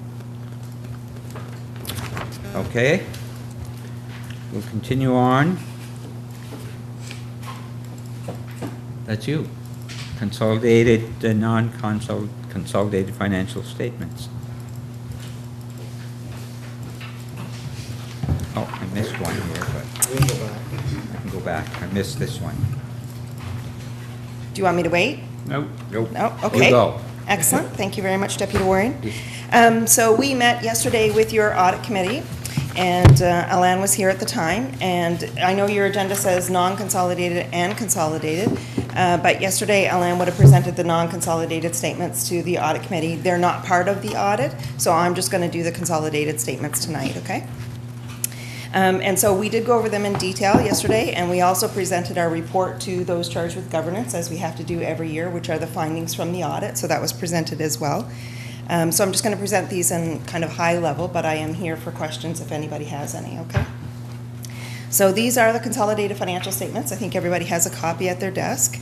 Okay. We'll continue on. That's you. Consolidated, non-consolidated financial statements. Oh, I missed one here, but We can go back. I can go back. I missed this one. Do you want me to wait? Nope. Nope. No? You Okay. go. Excellent. Thank you very much, Deputy Warren. So we met yesterday with your audit committee, and Alan was here at the time. And I know your agenda says non-consolidated and consolidated, but yesterday Alan would have presented the non-consolidated statements to the audit committee. They're not part of the audit, so I'm just going to do the consolidated statements tonight, okay? And so we did go over them in detail yesterday, and we also presented our report to those charged with governance, as we have to do every year, which are the findings from the audit, so that was presented as well. So I'm just going to present these in kind of high level, but I am here for questions if anybody has any, okay? So these are the consolidated financial statements. I think everybody has a copy at their desk.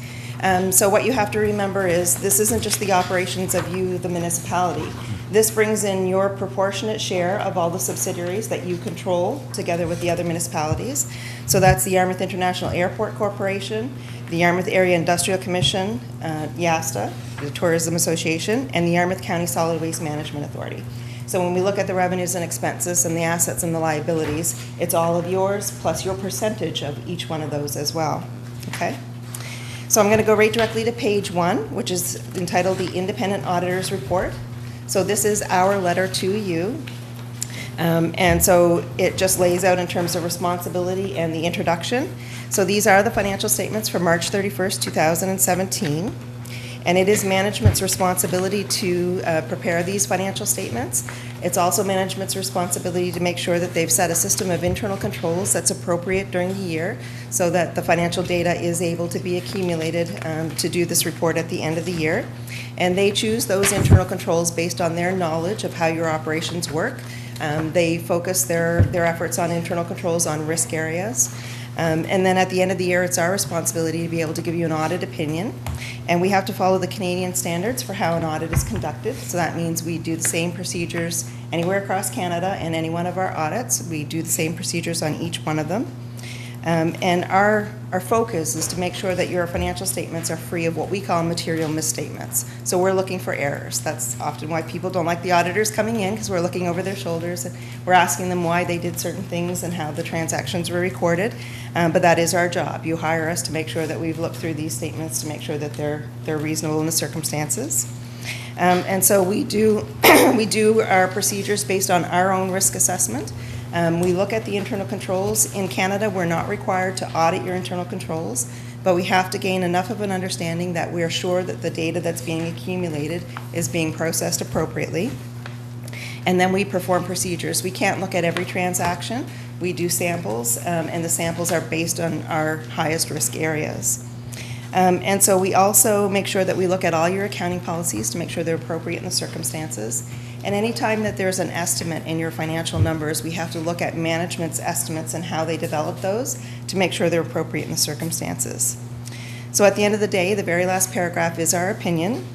So what you have to remember is this isn't just the operations of you, the municipality. This brings in your proportionate share of all the subsidiaries that you control together with the other municipalities. So that's the Yarmouth International Airport Corporation, the Yarmouth Area Industrial Commission, YASTA, the Tourism Association, and the Yarmouth County Solid Waste Management Authority. So when we look at the revenues and expenses and the assets and the liabilities, it's all of yours plus your percentage of each one of those as well, okay? So I'm going to go right directly to page 1, which is entitled the Independent Auditor's Report. So this is our letter to you. And so it just lays out in terms of responsibility and the introduction. So these are the financial statements for March 31st, 2017. And it is management's responsibility to prepare these financial statements. It's also management's responsibility to make sure that they've set a system of internal controls that's appropriate during the year so that the financial data is able to be accumulated to do this report at the end of the year. And they choose those internal controls based on their knowledge of how your operations work. They focus their efforts on internal controls on risk areas. And then at the end of the year, it's our responsibility to be able to give you an audit opinion. And we have to follow the Canadian standards for how an audit is conducted. So that means we do the same procedures anywhere across Canada and any one of our audits. We do the same procedures on each one of them. And our focus is to make sure that your financial statements are free of what we call material misstatements. So we're looking for errors. That's often why people don't like the auditors coming in, because we're looking over their shoulders and we're asking them why they did certain things and how the transactions were recorded. But that is our job. You hire us to make sure that we've looked through these statements to make sure that they're reasonable in the circumstances. And so we do, we do our procedures based on our own risk assessment. We look at the internal controls. In Canada, we're not required to audit your internal controls, but we have to gain enough of an understanding that we're sure that the data that's being accumulated is being processed appropriately. And then we perform procedures. We can't look at every transaction. We do samples, and the samples are based on our highest risk areas. And so we also make sure that we look at all your accounting policies to make sure they're appropriate in the circumstances. And anytime that there's an estimate in your financial numbers, we have to look at management's estimates and how they develop those to make sure they're appropriate in the circumstances. So at the end of the day, the very last paragraph is our opinion.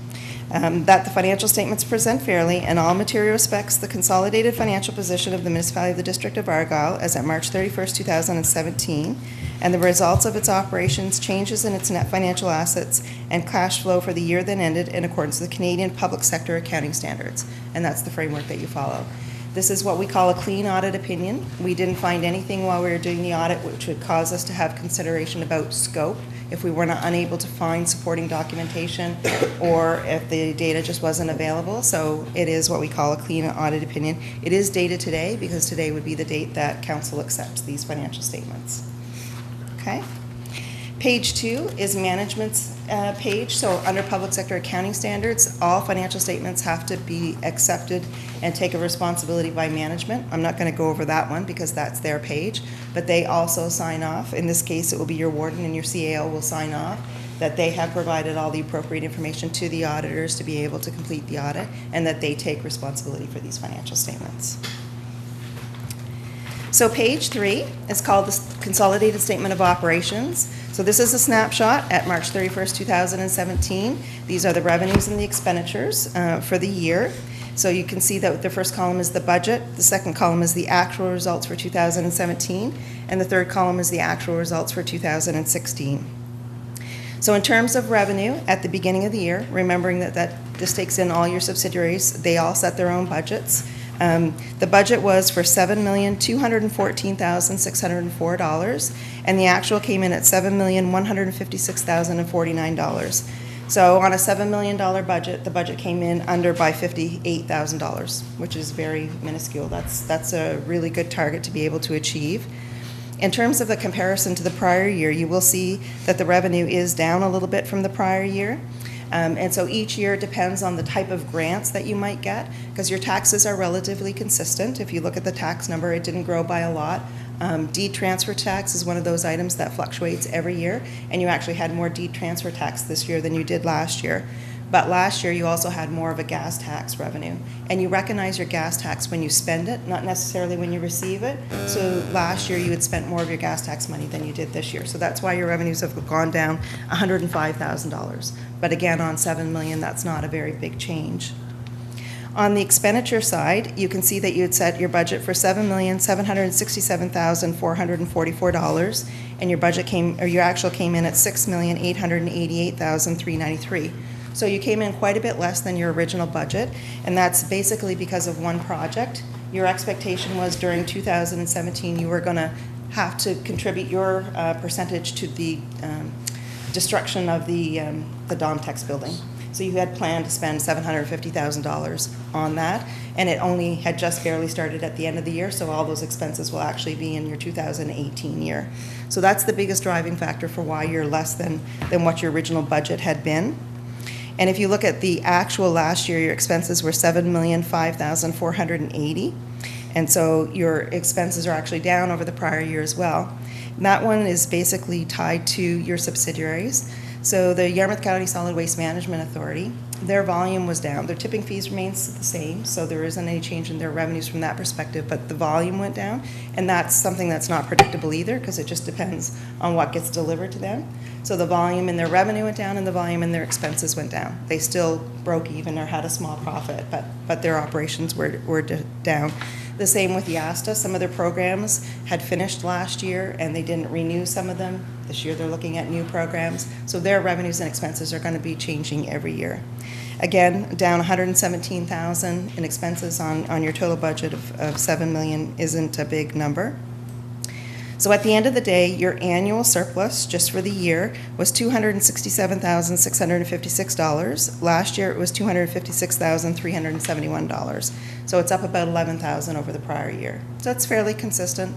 That the financial statements present fairly in all material respects the consolidated financial position of the municipality of the District of Argyll as at March 31st, 2017, and the results of its operations, changes in its net financial assets, and cash flow for the year then ended in accordance with the Canadian public sector accounting standards. And that's the framework that you follow. This is what we call a clean audit opinion. We didn't find anything while we were doing the audit which would cause us to have consideration about scope if we were not unable to find supporting documentation or if the data just wasn't available. So it is what we call a clean audit opinion. It is dated today because today would be the date that council accepts these financial statements. Okay. Page 2 is management's page. So under public sector accounting standards, all financial statements have to be accepted and take a responsibility by management. I'm not going to go over that one because that's their page, but they also sign off. In this case, it will be your warden and your CAO will sign off that they have provided all the appropriate information to the auditors to be able to complete the audit and that they take responsibility for these financial statements. So page 3 is called the Consolidated Statement of Operations. So this is a snapshot at March 31st, 2017. These are the revenues and the expenditures for the year. So you can see that the first column is the budget, the second column is the actual results for 2017, and the third column is the actual results for 2016. So in terms of revenue, at the beginning of the year, remembering that this takes in all your subsidiaries, they all set their own budgets. The budget was for $7,214,604, and the actual came in at $7,156,049. So on a $7 million budget, the budget came in under by $58,000, which is very minuscule. That's a really good target to be able to achieve. In terms of the comparison to the prior year, you will see that the revenue is down a little bit from the prior year. And so each year depends on the type of grants that you might get, because your taxes are relatively consistent. If you look at the tax number, it didn't grow by a lot. Deed transfer tax is one of those items that fluctuates every year, and you actually had more deed transfer tax this year than you did last year. But last year you also had more of a gas tax revenue, and you recognize your gas tax when you spend it, not necessarily when you receive it. So last year you had spent more of your gas tax money than you did this year. So that's why your revenues have gone down $105,000. But again, on $7 million, that's not a very big change. On the expenditure side, you can see that you had set your budget for $7,767,444, and your actual came in at $6,888,393. So you came in quite a bit less than your original budget, and that's basically because of one project. Your expectation was during 2017 you were going to have to contribute your percentage to the destruction of the Domtex building. So you had planned to spend $750,000 on that, and it only had just barely started at the end of the year, so all those expenses will actually be in your 2018 year. So that's the biggest driving factor for why you're less than what your original budget had been. And if you look at the actual last year, your expenses were $7,005,480, and so your expenses are actually down over the prior year as well. And that one is basically tied to your subsidiaries. So the Yarmouth County Solid Waste Management Authority, their volume was down. Their tipping fees remains the same, so there isn't any change in their revenues from that perspective, but the volume went down, and that's something that's not predictable either, because it just depends on what gets delivered to them. So the volume in their revenue went down, and the volume in their expenses went down. They still broke even or had a small profit, but their operations were down. The same with YASTA. Some of their programs had finished last year and they didn't renew some of them. This year they're looking at new programs. So their revenues and expenses are going to be changing every year. Again, down $117,000 in expenses on your total budget of $7 million isn't a big number. So at the end of the day, your annual surplus, just for the year, was $267,656. Last year, it was $256,371. So it's up about $11,000 over the prior year. So it's fairly consistent.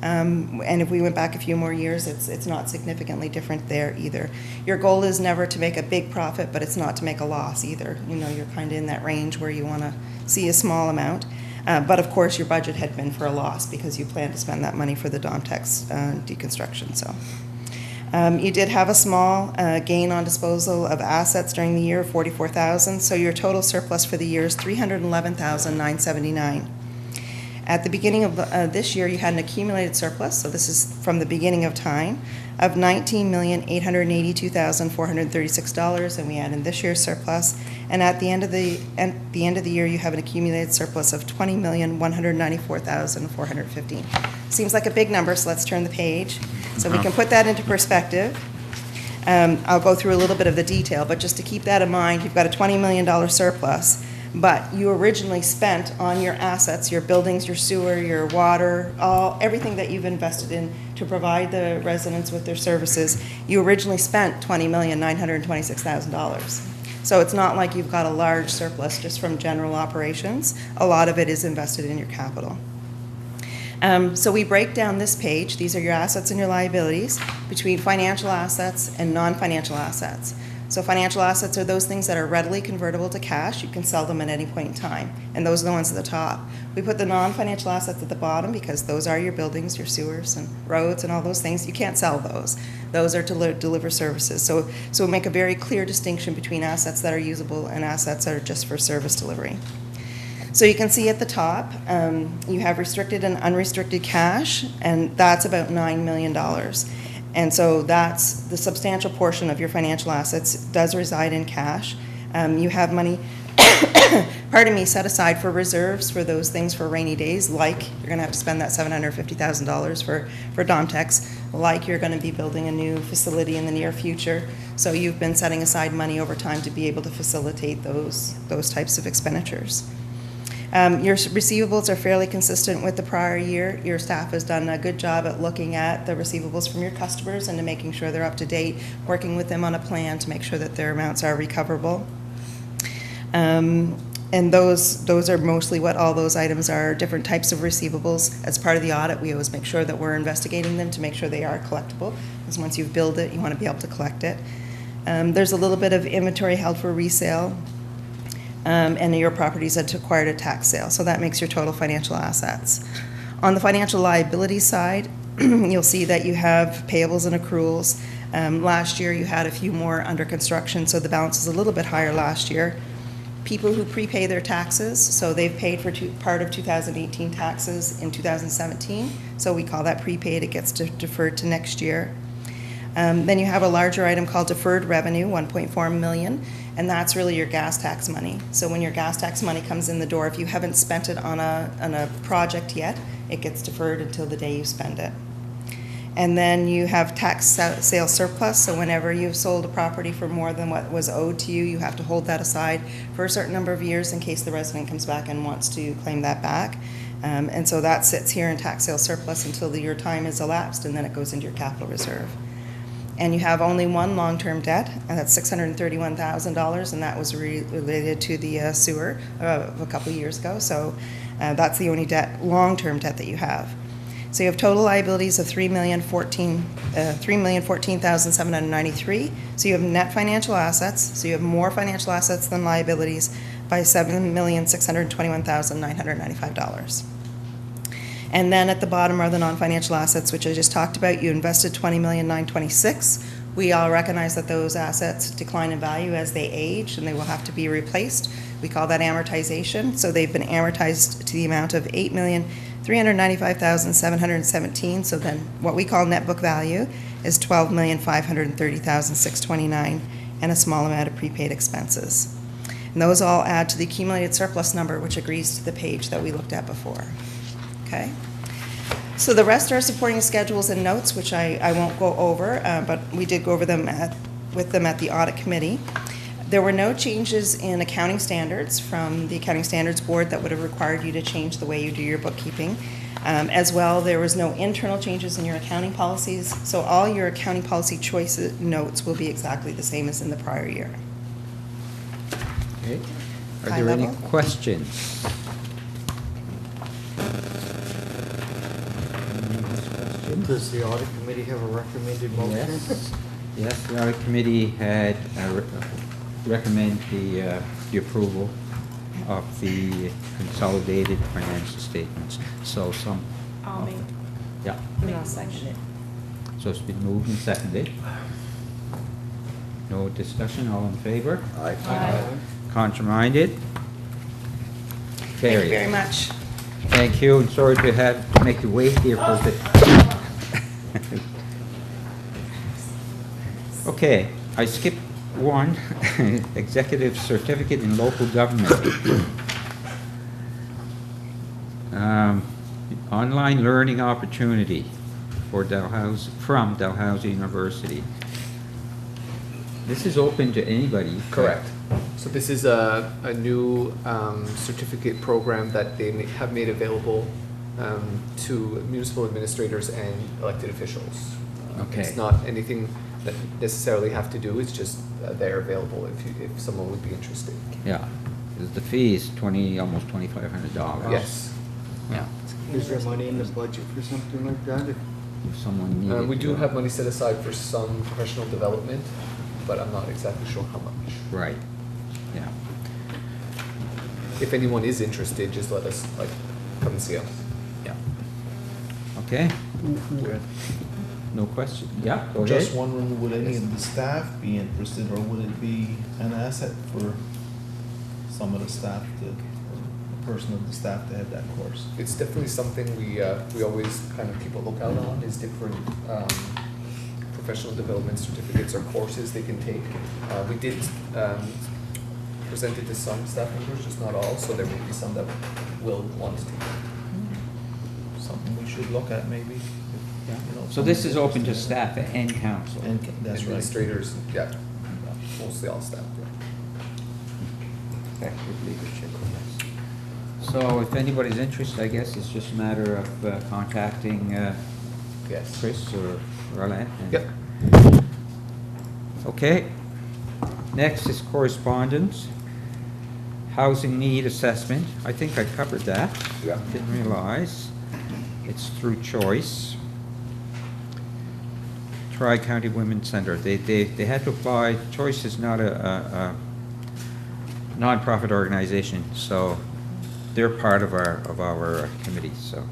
And if we went back a few more years, it's not significantly different there either. Your goal is never to make a big profit, but it's not to make a loss either. You know, you're kind of in that range where you want to see a small amount. But of course, your budget had been for a loss because you plan to spend that money for the Domtex deconstruction. So you did have a small gain on disposal of assets during the year, $44,000. So your total surplus for the year is $311,979. At the beginning of this year, you had an accumulated surplus, so this is from the beginning of time, of $19,882,436, and we add in this year's surplus. And at the end of the year, you have an accumulated surplus of $20,194,415. Seems like a big number, so let's turn the page. So we can put that into perspective. I'll go through a little bit of the detail, but just to keep that in mind, you've got a $20 million surplus. But you originally spent on your assets, your buildings, your sewer, your water, everything that you've invested in to provide the residents with their services, you originally spent $20,926,000. So it's not like you've got a large surplus just from general operations. A lot of it is invested in your capital. So we break down this page, these are your assets and your liabilities, between financial assets and non-financial assets. So financial assets are those things that are readily convertible to cash. You can sell them at any point in time, and those are the ones at the top. We put the non-financial assets at the bottom because those are your buildings, your sewers, and roads, and all those things. You can't sell those. Those are to deliver services. So we make a very clear distinction between assets that are usable and assets that are just for service delivery. So you can see at the top, you have restricted and unrestricted cash, and that's about $9 million. And so that's the substantial portion of your financial assets does reside in cash. You have money, set aside for reserves for those things for rainy days, like you're going to have to spend that $750,000 for Domtex, like you're going to be building a new facility in the near future. So you've been setting aside money over time to be able to facilitate those types of expenditures. Your receivables are fairly consistent with the prior year. Your staff has done a good job at looking at the receivables from your customers and to making sure they're up to date, working with them on a plan to make sure that their amounts are recoverable. And those are mostly what all those items are, different types of receivables. As part of the audit, we always make sure that we're investigating them to make sure they are collectible, because once you've billed it, you want to be able to collect it. There's a little bit of inventory held for resale. And your properties that acquired at tax sale. So that makes your total financial assets. On the financial liability side, you'll see that you have payables and accruals. Last year you had a few more under construction, so the balance is a little bit higher last year. People who prepay their taxes, so they've paid for part of 2018 taxes in 2017, so we call that prepaid. It gets deferred to next year. Then you have a larger item called deferred revenue, $1.4 million, and that's really your gas tax money. So when your gas tax money comes in the door, if you haven't spent it on a project yet, it gets deferred until the day you spend it. And then you have tax sale surplus, so whenever you've sold a property for more than what was owed to you, you have to hold that aside for a certain number of years in case the resident comes back and wants to claim that back. And so that sits here in tax sale surplus until your time is elapsed, and then it goes into your capital reserve. And you have only one long-term debt, and that's $631,000, and that was related to the sewer a couple of years ago. So that's the only long-term debt that you have. So you have total liabilities of $3,014,793. So you have net financial assets. So you have more financial assets than liabilities by $7,621,995. And then at the bottom are the non-financial assets, which I just talked about. You invested $20,926,000. We all recognize that those assets decline in value as they age, and they will have to be replaced. We call that amortization. So they've been amortized to the amount of $8,395,717. So then what we call net book value is $12,530,629, and a small amount of prepaid expenses. And those all add to the accumulated surplus number, which agrees to the page that we looked at before. Okay, so the rest are supporting schedules and notes, which I won't go over, but we did go over them with them at the audit committee. There were no changes in accounting standards from the Accounting Standards Board that would have required you to change the way you do your bookkeeping. As well, there was no internal changes in your accounting policies, so all your accounting policy choices notes will be exactly the same as in the prior year. Okay. Are High there any level? questions? Does the audit committee have a recommended motion? Yes. Yes, the audit committee had recommend the approval of the consolidated financial statements. So some. I'll make, Yeah, And I'll second it. so it's been moved and seconded. No discussion, all in favor? Aye. Contrary-minded? Thank Carried. you very much. Thank you, and sorry to have to make you wait here for a bit. Okay, I skipped one, executive certificate in local government. Online learning opportunity for from Dalhousie University. This is open to anybody. Correct. So this is a new certificate program that they have made available to municipal administrators and elected officials. Okay. It's not anything that necessarily have to do, it's just they're available if someone would be interested. Yeah, the fee is almost $2,500. Yes. Yeah, Is there money in the budget for something like that? if someone needed. We do to- have money set aside for some professional development, but I'm not exactly sure how much. Right, yeah. If anyone is interested, just let us, come and see us. Yeah. Okay, no question. Yeah, go ahead. Just wondering, would any of the staff be interested, or would it be an asset for some of the staff or a person of the staff to have that course? It's definitely something we always kind of keep a lookout on, is different professional development certificates or courses they can take. We did present it to some staff members, just not all, so there may be some that will want to take it. Something we should look at maybe. if, Yeah. you know, So this is someone's open to interested. staff and council. And that's right. Administrators, yeah, mostly all staff, yeah. Effective leadership, yes. So if anybody's interested, I guess it's just a matter of contacting Yes. Chris or Roland. and- Yep. Okay. Next is correspondence. Housing need assessment. I think I covered that. Yeah. Didn't realize. It's through choice. Tri-County Women's Center. They had to apply. Choice is not a nonprofit organization, so they're part of our committee, so.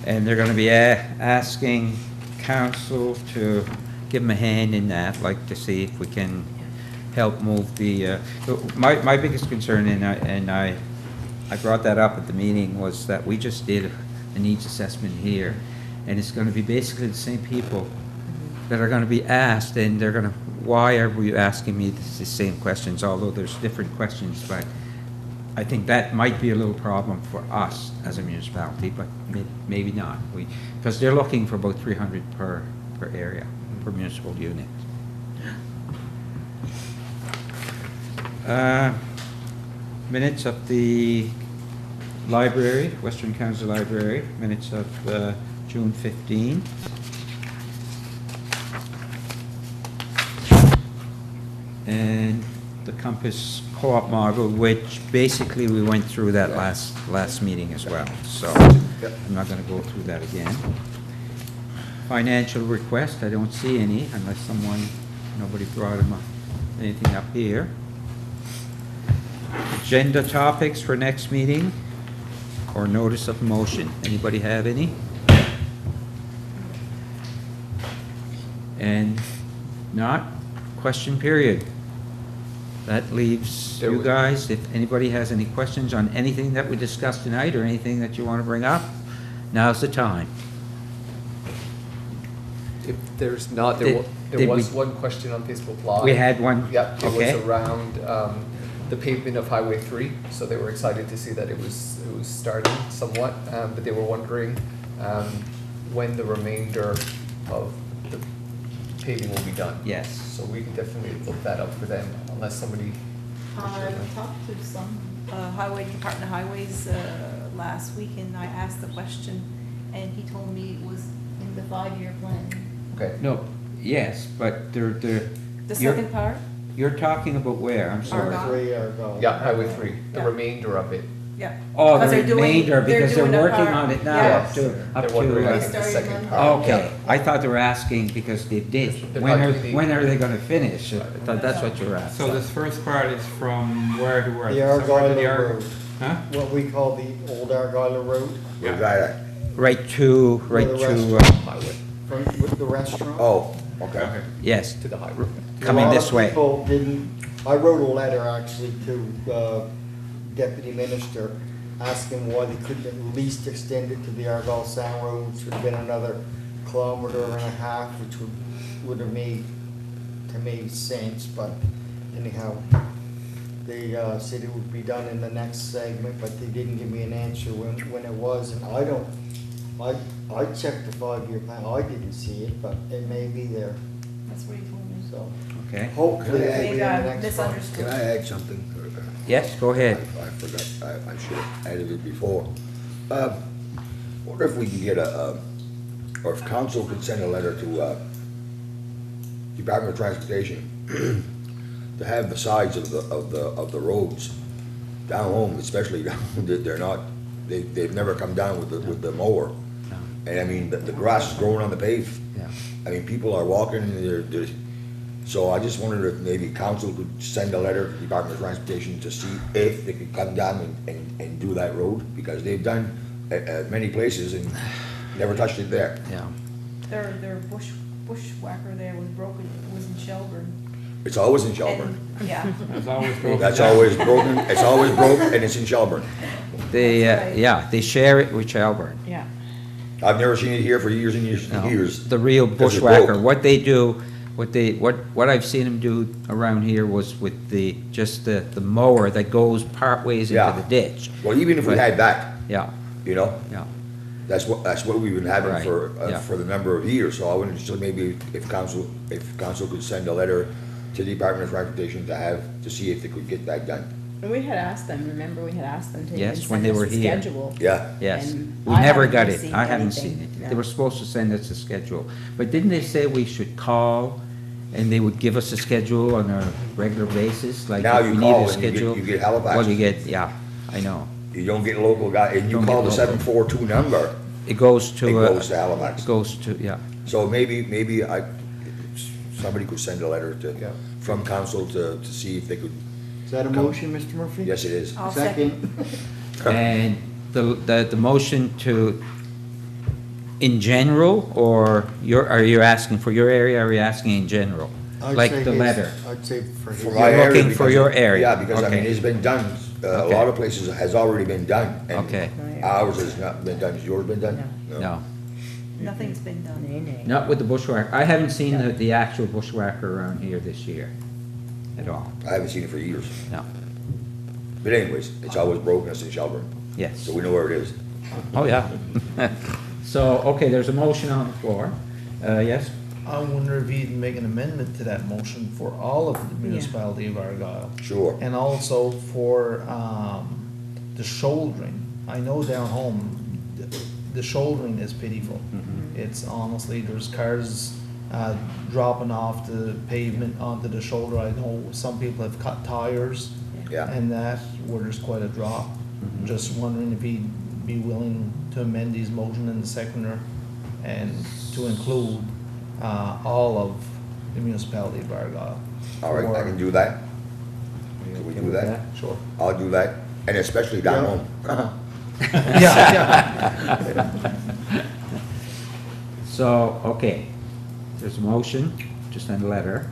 And they're gonna be asking council to give them a hand in that, like to see if we can help move the, my biggest concern, and I brought that up at the meeting, was that we just did a needs assessment here, and it's gonna be basically the same people that are gonna be asked, and they're gonna, why are we asking me the same questions, although there's different questions, but I think that might be a little problem for us as a municipality, but maybe not. Because they're looking for about 300 per area, per municipal unit. Minutes of the library, Western Council Library, minutes of June 15. And the Compass Co-op model, which basically we went through that last meeting as well, so I'm not gonna go through that again. Financial request, I don't see any unless nobody brought anything up here. Agenda topics for next meeting or notice of motion. Anybody have any? And not, question period. That leaves you guys, if anybody has any questions on anything that we discussed tonight or anything that you want to bring up, now's the time. If there's not, Did there was we- one question on Facebook Live. We had one? Yep, it Okay. was around the pavement of Highway 3, so they were excited to see that it was starting somewhat, but they were wondering when the remainder of the paving will be done. Yes. So we can definitely look that up for them, unless somebody. I talked to some highway, Department of Highways last week, and I asked the question, and he told me it was in the 5-year plan. Okay. No, yes, but they're, The you're- second part? you're talking about where? I'm sorry. Argyle. Three are gone. Yeah, Highway 3, the Yeah. remainder of it. Yeah. Oh, the 'Cause they're doing- remainder, because they're doing a working part- on it now yeah. up to, up They're wondering, to. I They think, the started second Monday. part. Okay, I thought they were asking because they did. They're When are, actually- when are they gonna finish? I thought that's what you were asking. So this first part is from where to where? The Somewhere to Argyle the Road, Huh? what we call the old Argyle Road, Where's that at? Right to, right Where the to, Highway, from, with the restaurant. Oh, okay. yes, to the highway. coming this way. A lot of people didn't, I wrote a letter actually to Deputy Minister asking why they couldn't at least extend it to the Argyle Sound Road, which would have been another 1.5 kilometers, which would have made, to me, sense, but anyhow, they said it would be done in the next segment, but they didn't give me an answer when it was, and I checked the 5-year plan, I didn't see it, but it may be there, That's what he told me. so Okay, hopefully it'll be in Maybe the I next one. misunderstood. Can I add something? yes, go ahead. I forgot, I should have added it before. Wonder if we can get or if council could send a letter to Department of Transportation to have the sides of the roads down home, especially down, they're not, they've never come down with the mower. And I mean, the grass is growing on the pave. Yeah. I mean, people are walking, so I just wondered if maybe council could send a letter to the Department of Transportation to see if they could come down and do that road, because they've done at many places and never touched it there. Yeah. Their bushwhacker there was broken, it was in Shelburne. It's always in Shelburne. And- Yeah. That's always broken That's down. always broken, it's always broke, and it's in Shelburne. They, That's right. yeah, they share it with Shelburne. Yeah. I've never seen it here for years and years and No, years. the real because it's bushwhacker, broke. what they do, what I've seen them do around here was with just the mower that goes part ways Yeah. into the ditch. Well, even if we had that, Yeah, you know, yeah, that's what we've been having Right, yeah. for the number of years, so I wanted to, maybe if council could send a letter to the Department of Transportation to see if they could get that done. And we had asked them, remember, we had asked them to even Yes, when send they us were a here. schedule. Yeah, yes. And We I never haven't got it, received I haven't anything, seen it. no. They were supposed to send us a schedule, but didn't they say we should call and they would give us a schedule on a regular basis, like Now if you we call need a and you get- schedule? you get Halifax. Well, you get, yeah, I know. you don't get local guy, and you Don't call get the local. 742 number, It goes to. it goes to Halifax. It goes to, yeah. So maybe somebody could send a letter from council to see if they could, Is that a motion, Mr. Murphy? yes, it is. I'll second. And the motion to, in general, or are you asking for your area, or are you asking in general? I'd Like say the his- letter? I'd say for his. For my You're area, looking for because- your area, Yeah, because I mean, okay. it's been done, a Okay. lot of places has already been done. and Okay. Ours has not been done, has yours been done? No, Nothing's been done. Nay, nay. not with the bushwhacker. I haven't seen the actual bushwhacker around here this year at all. I haven't seen it for years. No, But anyways, it's always broken, it's in Shelburne, yes. so we know where it is. Oh, yeah. So, okay, there's a motion on the floor. Yes? I wonder if you'd make an amendment to that motion for all of the municipality of Argyle. Sure. And also for, the shouldering. I know down home, the shouldering is pitiful. It's honestly, there's cars, dropping off the pavement onto the shoulder. I know some people have cut tires. Yeah. And that, where there's quite a drop. Just wondering if he'd be willing to amend his motion in the seconder and to include, all of the municipality of Argyle. All right, I can do that. Can we do that? Sure. I'll do that, and especially down Yeah. home. Yeah, So, okay, there's a motion to send a letter.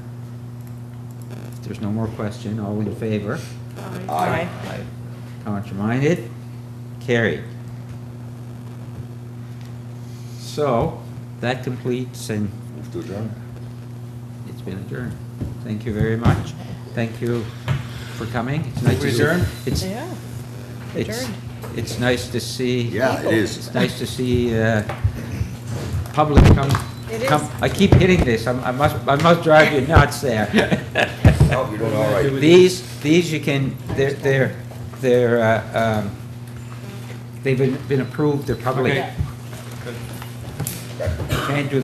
If there's no more question, all in favor? Aye. Contraminded? Carried. So, that completes, and Move to adjourn. it's been adjourned. Thank you very much. Thank you for coming. It's nice to see. adjourn? It's, Yeah. it's, Adjourned. it's nice to see. Yeah, it is. It's nice to see, public come. It is. come. I keep hitting this. I must drive you nuts there. Oh, you're doing all right. These you can, they're they've been approved, they're probably, Okay. can't do